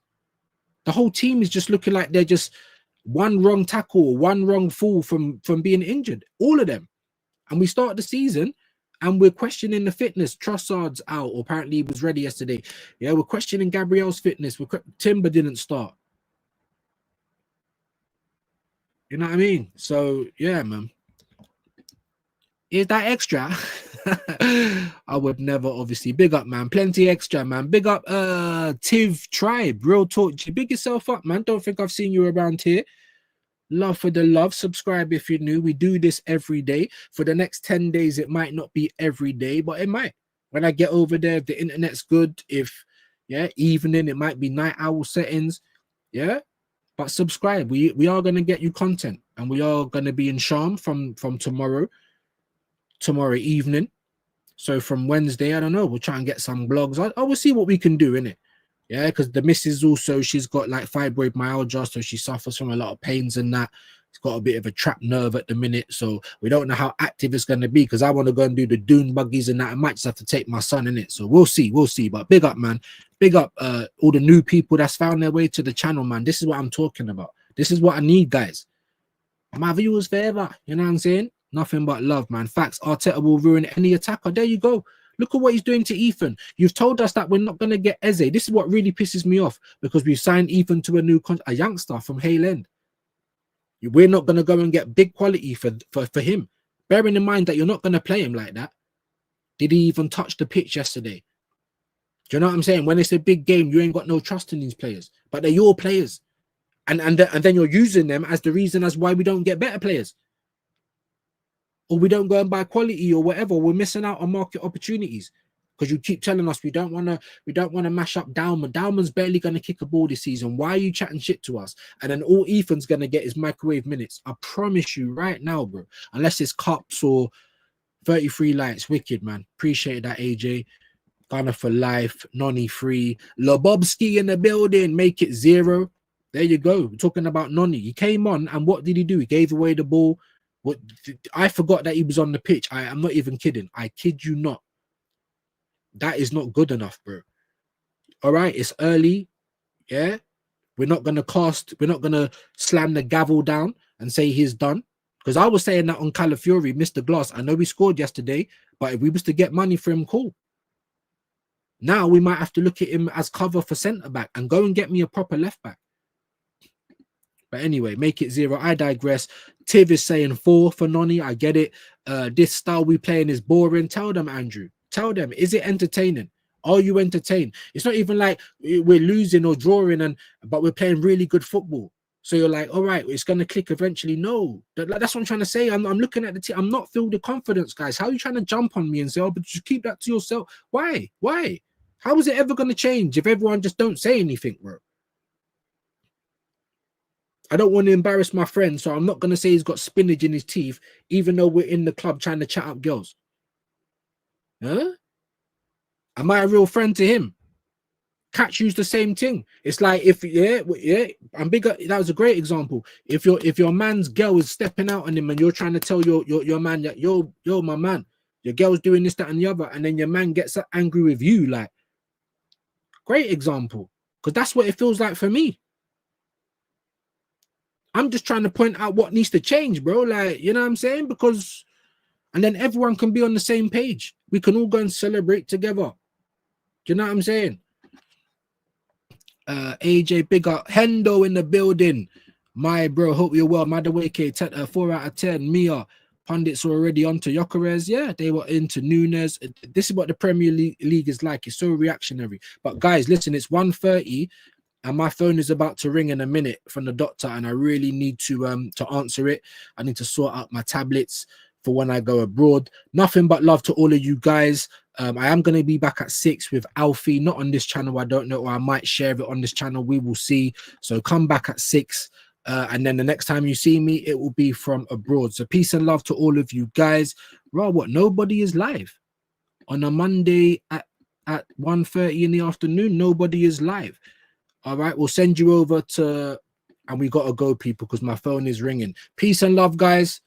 The whole team is just looking like they're just one wrong tackle, one wrong fall from being injured. All of them. And we start the season and we're questioning the fitness. Trossard's out. Or apparently he was ready yesterday. Yeah, we're questioning Gabriel's fitness. Timber didn't start. You know what I mean? So, yeah, man. Is that extra? I would never, obviously. Big up, man. Plenty extra, man. Big up, Tiv Tribe. Real talk. Big yourself up, man. Don't think I've seen you around here. Love for the love. Subscribe if you're new. We do this every day. For the next 10 days, it might not be every day, but it might. When I get over there, if the internet's good, if, yeah, evening, it might be night owl settings. Yeah. But subscribe. We are going to get you content, and we are going to be in Sham from tomorrow evening. So from Wednesday, I don't know, we'll try and get some blogs. I will see what we can do, innit? Yeah, because the missus also, she's got like fibromyalgia, so she suffers from a lot of pains and that. It's got a bit of a trapped nerve at the minute, so we don't know how active it's going to be, because I want to go and do the dune buggies and that. I might just have to take my son in it, so we'll see. But big up, man. Big up all the new people that's found their way to the channel, man. This is what I'm talking about. This is what I need, guys. My viewers forever, you know what I'm saying? Nothing but love, man. Facts. Arteta will ruin any attacker. There you go. Look at what he's doing to Ethan. You've told us that we're not going to get Eze. This is what really pisses me off, because we've signed Ethan to a youngster from Hale End. We're not going to go and get big quality for him. Bearing in mind that you're not going to play him like that. Did he even touch the pitch yesterday? Do you know what I'm saying? When it's a big game, you ain't got no trust in these players, but they're your players. And then you're using them as the reason as why we don't get better players. Or we don't go and buy quality or whatever. We're missing out on market opportunities because you keep telling us we don't want to mash up Dalman. Dalman's barely going to kick a ball this season. Why are you chatting shit to us? And then all Ethan's going to get is microwave minutes. I promise you right now, bro. Unless it's cups or 33 lights. Wicked, man. Appreciate that, AJ. Gunner for life. Nonny free. Lobobski in the building. Make it 0. There you go. We're talking about Nonny. He came on and what did he do? He gave away the ball. What, I forgot that he was on the pitch. I'm not even kidding. I kid you not. That is not good enough, bro. All right, it's early. Yeah, we're not gonna slam the gavel down and say he's done. Because I was saying that on Calafiori, Mr. Glass. I know we scored yesterday, but if we was to get money for him, cool. Now we might have to look at him as cover for centre back and go and get me a proper left back. But anyway, make it 0. I digress. Tiv is saying 4 for Nonny. I get it. This style we playing is boring. Tell them, Andrew. Tell them. Is it entertaining? Are you entertained? It's not even like we're losing or drawing, but we're playing really good football. So you're like, all right, it's going to click eventually. No, that's what I'm trying to say. I'm looking at the team. I'm not filled with confidence, guys. How are you trying to jump on me and say, oh, but just keep that to yourself? Why? How is it ever going to change if everyone just don't say anything, bro? I don't want to embarrass my friend, so I'm not going to say he's got spinach in his teeth, even though we're in the club trying to chat up girls. Huh? Am I a real friend to him? Catch use the same thing. It's like if I'm bigger. That was a great example. If your man's girl is stepping out on him and you're trying to tell your man that yo my man, your girl's doing this, that, and the other, and then your man gets angry with you, like, great example, because that's what it feels like for me. I'm just trying to point out what needs to change, bro. Like, you know what I'm saying? Because, and then everyone can be on the same page. We can all go and celebrate together. Do you know what I'm saying? AJ, big up. Hendo in the building. My bro, hope you're well. Madawake, 4 out of 10. Mia, pundits are already on to Gyökeres. Yeah, they were into Nunes. This is what the Premier League is like. It's so reactionary. But guys, listen, it's 1:30. And my phone is about to ring in a minute from the doctor, and I really need to answer it. I need to sort out my tablets for when I go abroad. Nothing but love to all of you guys. I am going to be back at 6 with Alfie, not on this channel. I don't know, or I might share it on this channel. We will see. So come back at 6. And then the next time you see me, it will be from abroad. So peace and love to all of you guys. Bro, what? Nobody is live on a Monday at 1:30 in the afternoon. Nobody is live. All right, we'll send you over to, and we got to go, people, because my phone is ringing. Peace and love, guys.